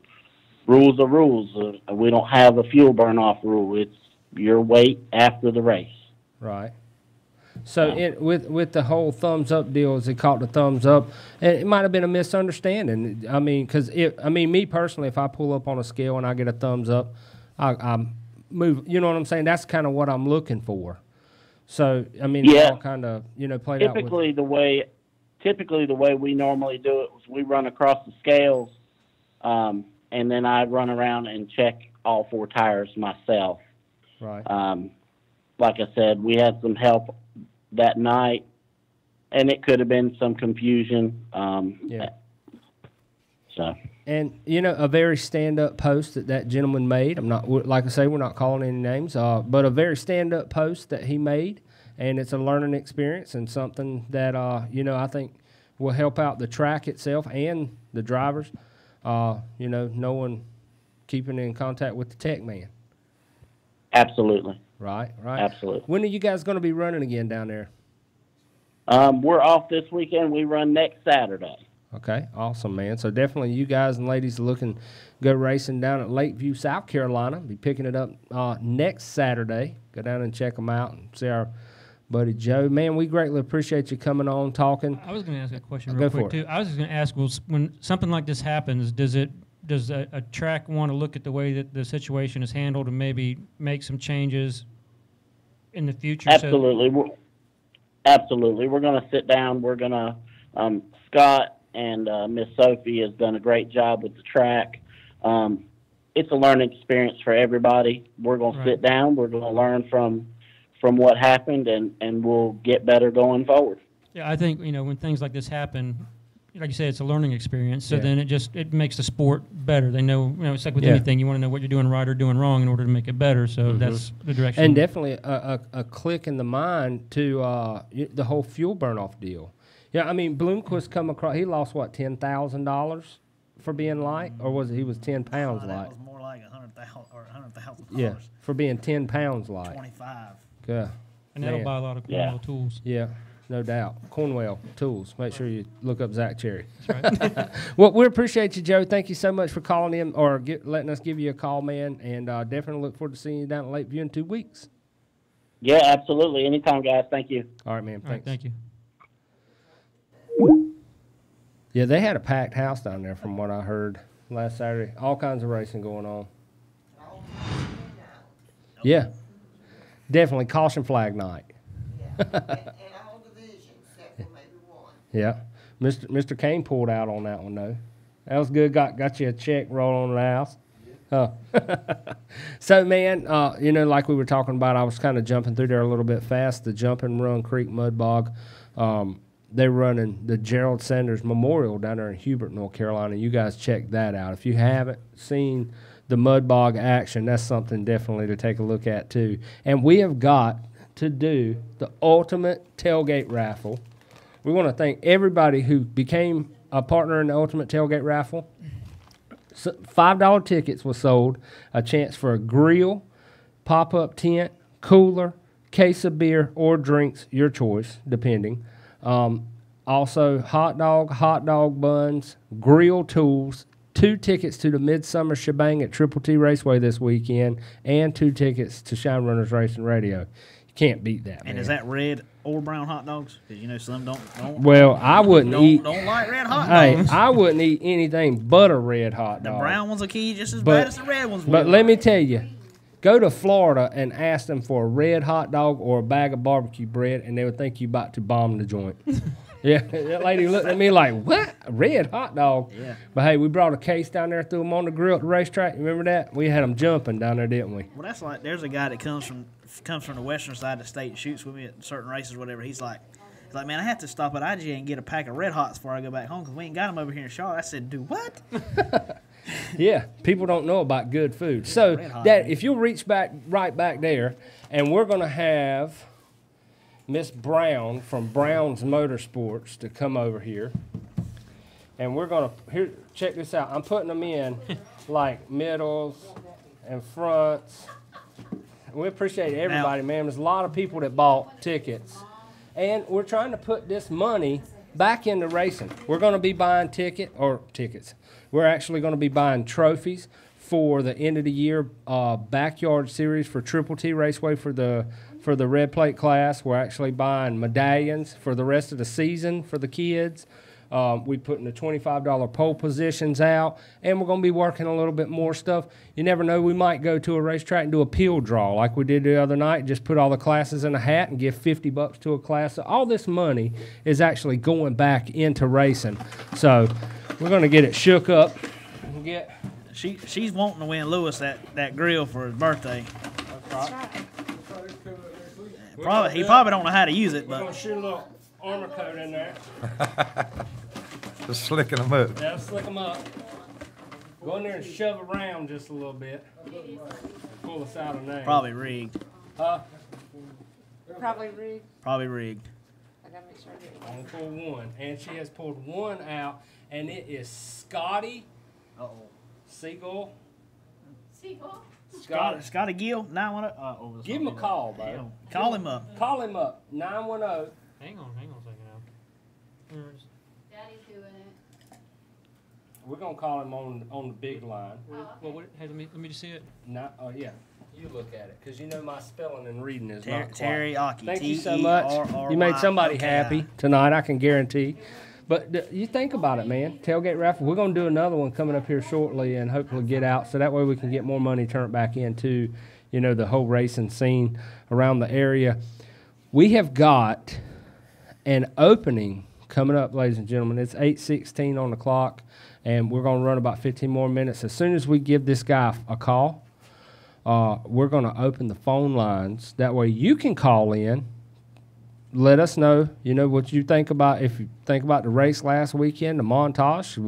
rules are rules. We don't have a fuel burn-off rule. It's your weight after the race. Right. So with the whole thumbs up deal, as they caught the thumbs up, it might have been a misunderstanding. I mean, because me personally, if I pull up on a scale and I get a thumbs up, I move. You know what I'm saying? That's kind of what I'm looking for. So I mean, yeah. It's all kind of played out. Typically, the way we normally do it was we run across the scales, and then I run around and check all 4 tires myself. Right. Like I said, we had some help that night, and it could have been some confusion. Yeah. So. And a very stand-up post that gentleman made. I'm not, like I say, we're not calling any names, but a very stand-up post that he made, and it's a learning experience and something that I think will help out the track itself and the drivers. Knowing, keeping in contact with the tech man. Absolutely. Right. Absolutely. When are you guys going to be running again down there? We're off this weekend. We run next Saturday. Okay, awesome, man. So definitely you guys and ladies looking go racing down at Lakeview, South Carolina. Be picking it up next Saturday. Go down and check them out and see our buddy Joe. Man, we greatly appreciate you coming on, talking. I was going to ask a question real quick, too. I was just going to ask, when something like this happens, does a track want to look at the way that the situation is handled and maybe make some changes in the future? Absolutely. Absolutely. We're going to sit down. We're going to Scott and Miss Sophie has done a great job with the track. It's a learning experience for everybody. We're going to sit down. We're going to learn from what happened, and we'll get better going forward. Yeah, I think, when things like this happen, like you said, it's a learning experience. So then it makes the sport better. They know, it's like with anything. You want to know what you're doing right or doing wrong in order to make it better. So that's the direction. And definitely a click in the mind to the whole fuel burn-off deal. Yeah, I mean, Bloomquist come across, he lost, $10,000 for being light? Or was it he was 10 pounds light? That was more like $100,000. Yeah, for being 10 pounds light. 25. Yeah. And that'll buy a lot of Cornwell tools. Yeah, no doubt. Cornwell tools. Make sure you look up Zach Cherry. That's right. Well, we appreciate you, Joe. Thank you so much for calling in or letting us give you a call, man. And definitely look forward to seeing you down at Lakeview in 2 weeks. Yeah, absolutely. Anytime, guys. Thank you. All right, man. Thanks. All right, thank you. Yeah, they had a packed house down there from what I heard last Saturday. All kinds of racing going on. Yeah. Definitely caution flag night. Yeah. and all divisions except for maybe one. Yeah. Mr. Kane pulled out on that one, though. That was good. Got you a check rolled on the house. So, man, like we were talking about, I was kind of jumping through there a little bit fast. The Jumping Run Creek Mud Bog. They're running the Gerald Sanders Memorial down there in Hubert, North Carolina. You guys check that out. If you haven't seen the Mud Bog action, that's something definitely to take a look at, too. And we have got to do the ultimate tailgate raffle. We want to thank everybody who became a partner in the ultimate tailgate raffle. So $5 tickets was sold, a chance for a grill, pop-up tent, cooler, case of beer, or drinks, your choice, depending. Also, hot dog buns, grill tools, 2 tickets to the Midsummer Shebang at Triple T Raceway this weekend, and 2 tickets to Shine Runners Racing Radio. You can't beat that, man. And is that red or brown hot dogs? Because some don't. Well, I wouldn't eat. Don't like red hot dogs. Hey, I wouldn't eat anything but a red hot dog. The brown ones are key just as bad as the red ones. But let me tell you, go to Florida and ask them for a red hot dog or a bag of barbecue bread, and they would think you about to bomb the joint. Yeah, that lady looked at me like, what? A red hot dog? Yeah. But, hey, we brought a case down there, threw them on the grill at the racetrack. You remember that? We had them jumping down there, didn't we? Well, that's like, there's a guy that comes from the western side of the state and shoots with me at certain races or whatever. He's like, man, I have to stop at IGA and get a pack of Red Hots before I go back home because we ain't got them over here in Charlotte. I said, do what? Yeah, people don't know about good food. So that if you'll reach back right back there, and we're going to have Miss Brown from Brown's Motorsports to come over here. And we're going to, here, check this out. I'm putting them in like middles and fronts. We appreciate everybody, man. There's a lot of people that bought tickets. And we're trying to put this money back into racing. We're going to be buying tickets. We're actually going to be buying trophies for the end of the year backyard series for Triple T Raceway for the red plate class. We're actually buying medallions for the rest of the season for the kids. We putting the $25 pole positions out, and we're going to be working a little bit more stuff. You never know, we might go to a racetrack and do a peel draw like we did the other night. Just put all the classes in a hat and give $50 to a class. So all this money is actually going back into racing. So we're going to get it shook up. And get. She's wanting to win Lewis that grill for his birthday. That's right. He probably don't know how to use it, We're but going to shoot a little armor coat in there. Just slicking them up. Yeah, slick them up. Go in there and shove around just a little bit. Pull us out of there. probably rigged. Huh? Probably rigged. Probably rigged. I gotta make sure I get it. I'm gonna pull one, and she has pulled one out, and it is Scotty. Seagull. Seagull. Scotty Gill, 910. Give him a call, bro. Call him up. Call him up. 910. Hang on a second now. Daddy's doing it. We're gonna call him on the big line. Hey, let me just see it. Oh yeah. You look at it, because you know my spelling and reading is not quite. Teriyaki. Thank you so much. You made somebody happy tonight, I can guarantee. But you think about it, man. Tailgate raffle. We're going to do another one coming up here shortly and hopefully get out, so that way we can get more money turned back into, the whole racing scene around the area. We have got an opening coming up, ladies and gentlemen. It's 8:16 on the clock, and we're going to run about 15 more minutes. As soon as we give this guy a call, we're going to open the phone lines. That way you can call in. Let us know, what you think about, if you think about the race last weekend, the montage.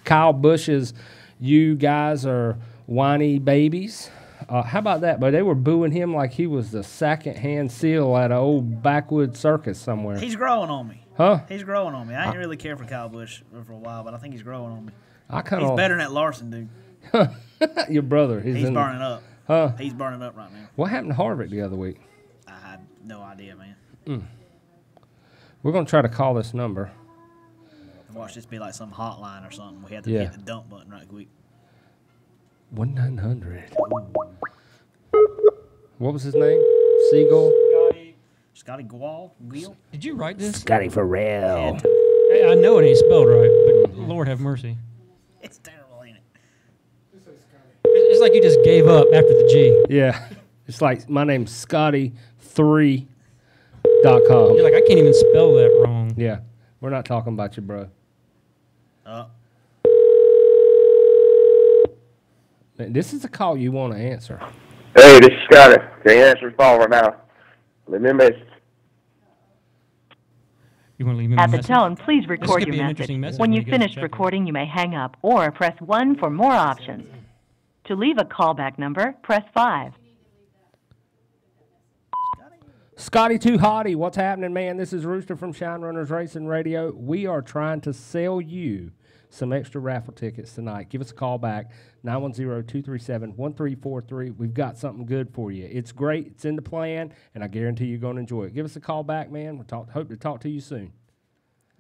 Kyle Busch's "You guys are whiny babies." How about that? But they were booing him like he was the second-hand seal at an old backwoods circus somewhere. He's growing on me. Huh? He's growing on me. I ain't really cared for Kyle Busch for a while, but I think he's growing on me. He's better than that Larson dude. Your brother. He's burning up. Huh? He's burning up right now. What happened to Harvick the other week? I have no idea, man. We're going to try to call this number. Watch this be like some hotline or something. We have to hit the dump button right quick. 1-900. What was his name? Seagull? Scotty Gill? Did you write this? Scotty Farrell. I know it ain't spelled right, but Lord have mercy. It's terrible, ain't it? It's like you just gave up after the G. Yeah. It's like, my name's Scotty3.com. You're like, I can't even spell that wrong. Yeah. We're not talking about you, bro. This is a call you want to answer. Hey, this is Scotty. Can't answer the phone right now. Leave me a message. You want to leave me a At the message? tone, please record This could your be an message. interesting message When when you've we get to finished check recording, you may hang up or press 1 for more options. To leave a callback number, press 5. Scotty Too Hottie, what's happening, man? This is Rooster from Shine Runners Racing Radio. We are trying to sell you some extra raffle tickets tonight. Give us a call back, 910-237-1343. We've got something good for you. It's great. It's in the plan, and I guarantee you're going to enjoy it. Give us a call back, man. Hope to talk to you soon.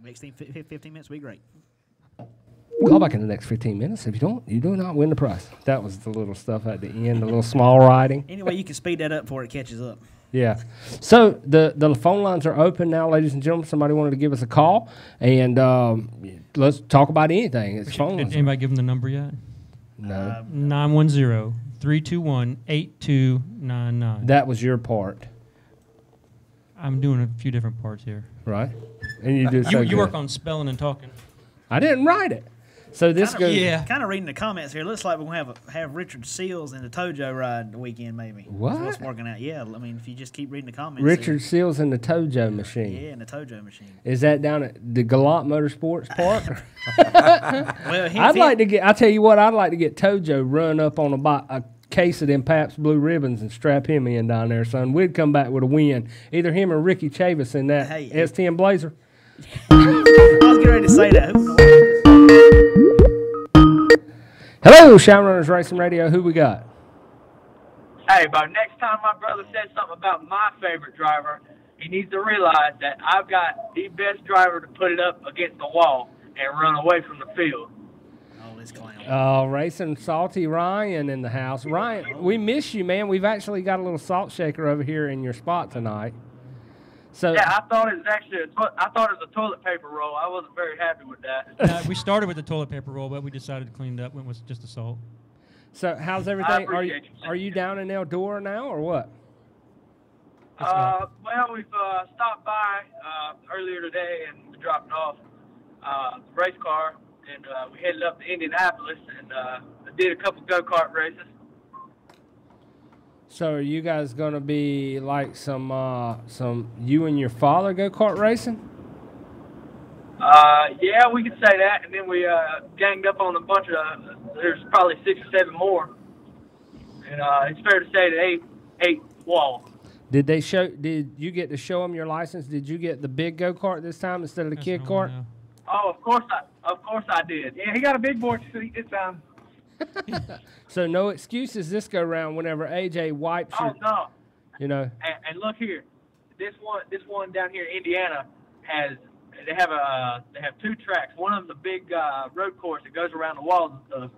Next 15 minutes will be great. Call back in the next 15 minutes. If you don't, you do not win the prize. That was the little stuff at the end, the little small writing. Anyway, you can speed that up before it catches up. Yeah. So the phone lines are open now, ladies and gentlemen. Somebody wanted to give us a call, and let's talk about anything. It's phone lines. Did anybody give them the number yet? No. 910-321-8299. That was your part. I'm doing a few different parts here. Right. And you do you work on spelling and talking. I didn't write it. So this goes. Yeah. Kind of reading the comments here. Looks like we're going to have Richard Seals in the Tojo ride the weekend, maybe. What? That's what's working out. Yeah. I mean, if you just keep reading the comments. Richard Seals in the Tojo machine. Yeah, in the Tojo machine. Is that down at the Gallant Motorsports Park? Well, I tell you what, I'd like to get Tojo run up on a case of them Pabst Blue Ribbons and strap him in down there, son. We'd come back with a win. Either him or Ricky Chavis in that S10 Blazer. I was getting ready to say that. Hello, Shine Runners Racing Radio. Who we got? Hey, but next time my brother says something about my favorite driver, he needs to realize that I've got the best driver to put it up against the wall and run away from the field. Oh, this clown. Racing Salty Ryan in the house. Ryan, we miss you, man. We've actually got a little salt shaker over here in your spot tonight. So yeah, I thought it was actually a toilet paper roll. I wasn't very happy with that. We started with the toilet paper roll, but we decided to clean it up. Went with just the salt. So how's everything? Are you down in Eldora now, or what? Well, we've stopped by earlier today, and we dropped off the race car, and we headed up to Indianapolis and did a couple go-kart races. So are you guys going to be like some you and your father go-kart racing? Yeah, we could say that. And then we ganged up on a bunch of, there's probably 6 or 7 more. And it's fair to say that eight wall. Did you get to show them your license? Did you get the big go-kart this time instead of the kid kart? Oh, of course I did. Yeah, he got a big boy seat this time. So no excuses this go round whenever AJ wipes your, no. You know. And look here, this one down here in Indiana they have 2 tracks. One of them the big road course that goes around the walls and stuff,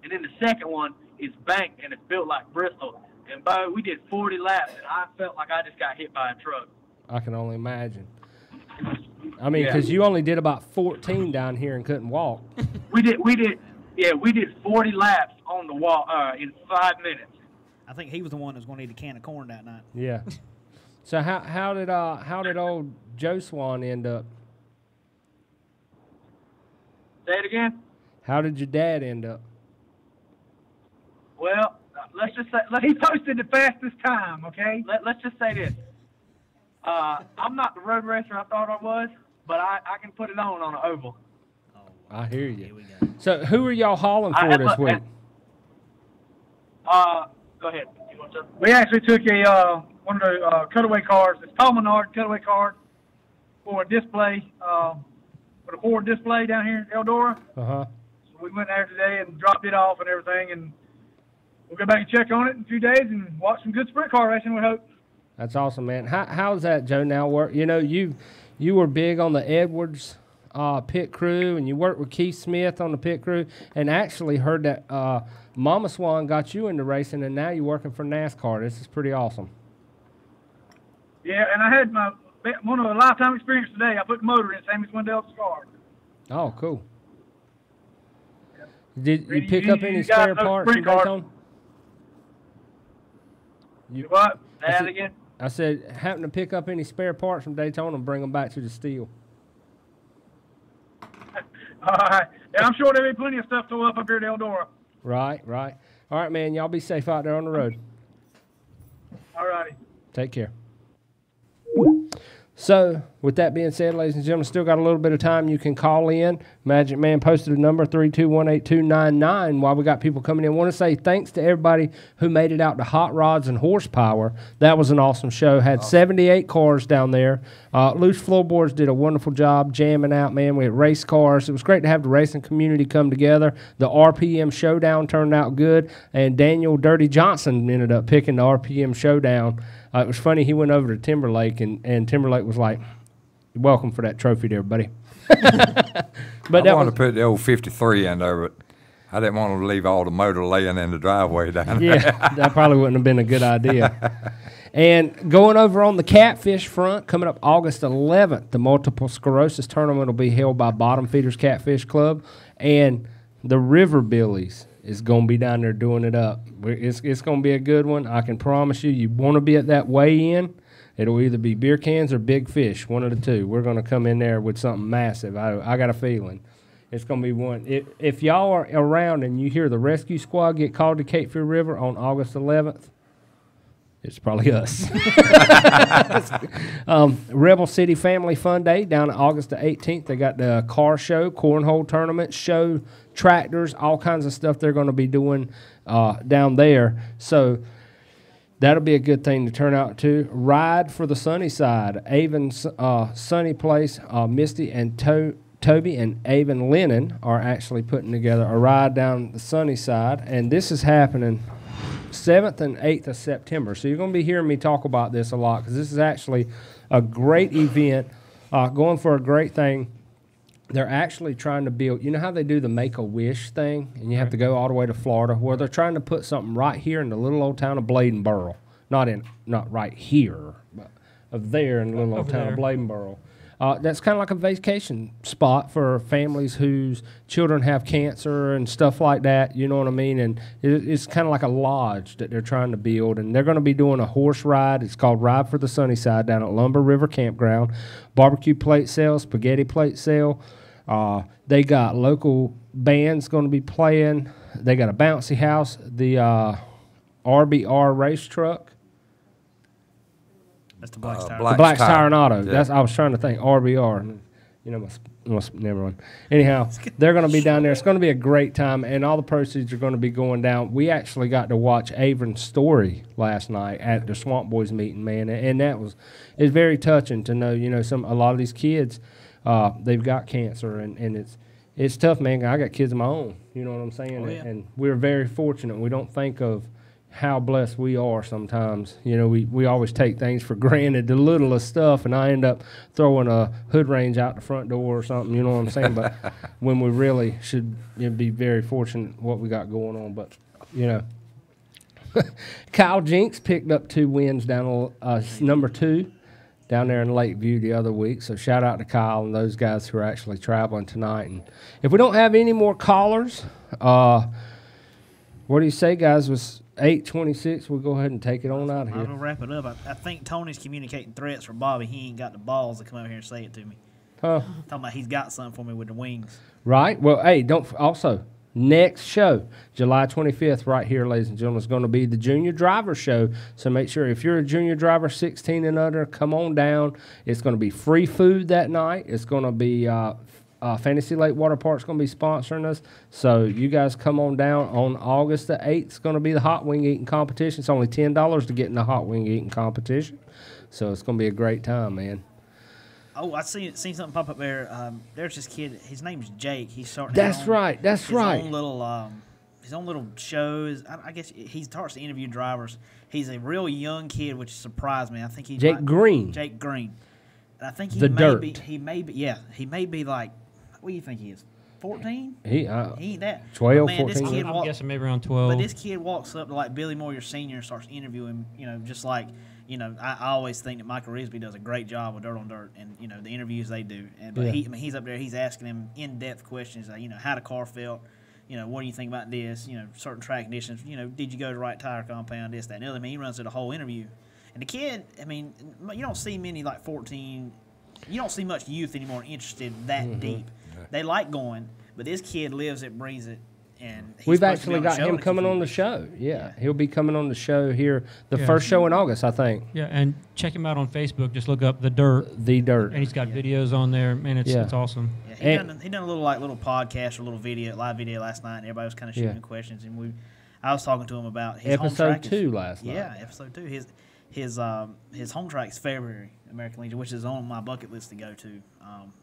and then the second one is banked and it's built like Bristol. And Bo, we did 40 laps and I felt like I just got hit by a truck. I can only imagine. I mean, because you only did about 14 down here and couldn't walk. We did 40 laps on the wall in 5 minutes. I think he was the one that was going to eat a can of corn that night. Yeah. So how did old Joe Swan end up? Say it again. How did your dad end up? Well, let's just say he posted the fastest time. Okay. Let's just say this. I'm not the road racer I thought I was, but I can put it on an oval. I hear you. So who are y'all hauling for this week? Go ahead. We actually took one of the cutaway cars. It's Tom Menard cutaway car for a display, for the Ford display down here in Eldora. Uh-huh. So we went there today and dropped it off and everything, and we'll go back and check on it in a few days and watch some good sprint car racing, we hope. That's awesome, man. How's that, Joe, now work? You know, you were big on the Edwards pit crew, and you worked with Keith Smith on the pit crew, and actually heard that Mama Swan got you into racing, and now you're working for NASCAR. This is pretty awesome. Yeah, and I had one of a lifetime experience today. I put the motor in, same as Wendell's car. Oh, cool. Yeah. Did you pick up any spare parts from Daytona? What? Say that again? I said, happen to pick up any spare parts from Daytona and bring them back to the steel. All right. Yeah, I'm sure there'll be plenty of stuff to up here at Eldora. Right. All right, man. Y'all be safe out there on the road. All righty. Take care. So, with that being said, ladies and gentlemen, still got a little bit of time. You can call in. Magic Man posted a number, 3218299, while we got people coming in. I want to say thanks to everybody who made it out to Hot Rods and Horsepower. That was an awesome show. Had 78 cars down there. Loose Floorboards did a wonderful job jamming out, man. We had race cars. It was great to have the racing community come together. The RPM Showdown turned out good, and Daniel Dirty Johnson ended up picking the RPM Showdown. It was funny, he went over to Timberlake, and Timberlake was like, "You're welcome for that trophy there, buddy." But I wanted to put the old 53 in there, but I didn't want to leave all the motor laying in the driveway down there. Yeah, that probably wouldn't have been a good idea. And going over on the catfish front, coming up August 11th, the Multiple Sclerosis Tournament will be held by Bottom Feeders Catfish Club, and the River Billies is going to be down there doing it up. It's going to be a good one. I can promise you. You want to be at that weigh-in, it'll either be beer cans or big fish, one of the two. We're going to come in there with something massive. I got a feeling. It's going to be one. If y'all are around and you hear the rescue squad get called to Cape Fear River on August 11th, it's probably us. Rebel City Family Fun Day down August the 18th. They got the car show, cornhole tournament, show, tractors, all kinds of stuff they're going to be doing down there. So that'll be a good thing to turn out to. Ride for the Sunny Side. Avon Sunny Place, Misty and Toby and Avon Lennon are actually putting together a ride down the Sunny Side. And this is happening 7th and 8th of September. So you're going to be hearing me talk about this a lot because this is actually a great event, going for a great thing. They're actually trying to build, you know how they do the Make-A-Wish thing, and you have to go all the way to Florida? Well, they're trying to put something right here in the little old town of Bladenboro. Not right here, but of there in the little old town of Bladenboro. That's kind of like a vacation spot for families whose children have cancer and stuff like that, you know what I mean? And it's kind of like a lodge that they're trying to build. And they're going to be doing a horse ride. It's called Ride for the Sunny Side down at Lumber River Campground. Barbecue plate sale, spaghetti plate sale. They got local bands going to be playing. They got a bouncy house, the RBR race truck. That's the Black's Tire. The Black's Tire and Auto. Yeah. That's I was trying to think. RBR. You know, never mind. Anyhow, they're going to be down there. It's going to be a great time, and all the proceeds are going to be going down. We actually got to watch Avon's story last night at the Swamp Boys meeting, man, and it's very touching to know. You know, a lot of these kids, they've got cancer, and it's tough, man. I got kids of my own. You know what I'm saying? Oh, yeah. And we're very fortunate. We don't think of how blessed we are sometimes. You know, we always take things for granted, the littlest stuff, and I end up throwing a hood range out the front door or something, you know what I'm saying? But when we really should be very fortunate what we got going on. But, you know, Kyle Jinks picked up 2 wins down number 2 down there in Lakeview the other week. So shout out to Kyle and those guys who are actually traveling tonight. And if we don't have any more callers, what do you say, guys? Was 8:26. We'll go ahead and take it on out of here. I'll wrap it up. I think Tony's communicating threats for Bobby. He ain't got the balls to come over here and say it to me. Huh? Talking about he's got something for me with the wings. Right. Well, hey, also, next show, July 25th, right here, ladies and gentlemen, is going to be the Junior Driver Show. So make sure if you're a junior driver, 16 and under, come on down. It's going to be free food that night. It's going to be Fantasy Lake Water Park's going to be sponsoring us. So you guys come on down on August the 8th. It's going to be the hot wing eating competition. It's only $10 to get in the hot wing eating competition. So it's going to be a great time, man. Oh, I seen something pop up there. There's this kid. His name's Jake. He's starting. That's right. His own little shows. I guess he starts to interview drivers. He's a real young kid, which surprised me. I think he's Jake Green. Jake Green. And I think he may be like. What do you think he is? 14? He ain't that 12, man, 14. I'm guessing maybe around 12. But this kid walks up to like Billy Moyer Sr. and starts interviewing. You know, just like I always think that Michael Risby does a great job with Dirt on Dirt, and the interviews they do. But he's up there. He's asking him in-depth questions like how the car felt. What do you think about this? Certain track conditions. Did you go to the right tire compound? This, that, and the other. He runs through the whole interview. And the kid, you don't see many like 14. You don't see much youth anymore interested that deep. They like going, but this kid lives it, breathes it, and we've actually got him coming on the show. Yeah, he'll be coming on the show here, the first show in August, I think. Yeah, and check him out on Facebook. Just look up The Dirt. The Dirt. And he's got videos on there. Man, it's awesome. Yeah, he done a little podcast or a little live video last night, and everybody was kind of shooting questions, and I was talking to him about his episode home track 2 last night. Yeah, episode 2. His home track is February, American Legion, which is on my bucket list to go to.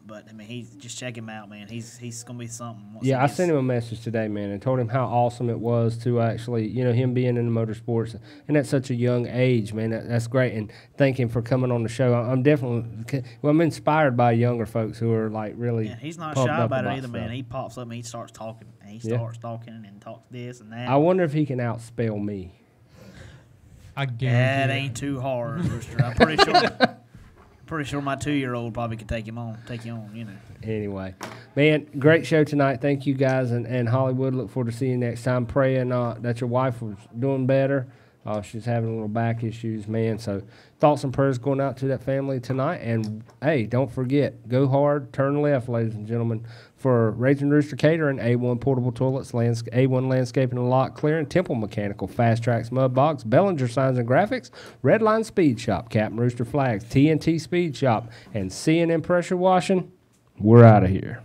But he's just check him out, man. He's gonna be something. Yeah, I sent him a message today, man, and told him how awesome it was to actually, him being in the motorsports and at such a young age, man. That's great, and thank him for coming on the show. I'm inspired by younger folks who are like really. Yeah, he's not shy about it either, man. He pops up and he starts talking, and he starts talking and talks this and that. I wonder if he can outspell me. I guarantee that ain't too hard, Rooster. I'm pretty sure my 2-year-old probably could take you on. Anyway, man, great show tonight. Thank you guys, and Hollywood. Look forward to seeing you next time. Praying that your wife was doing better. She's having a little back issues, man. So thoughts and prayers going out to that family tonight. And, hey, don't forget, go hard, turn left, ladies and gentlemen, for Raging Rooster Catering, A1 Portable Toilets, A1 Landscaping and Lot Clearing, Temple Mechanical, Fast Tracks Mud Box, Bellinger Signs and Graphics, Redline Speed Shop, Captain Rooster Flags, TNT Speed Shop, and C&M Pressure Washing. We're out of here.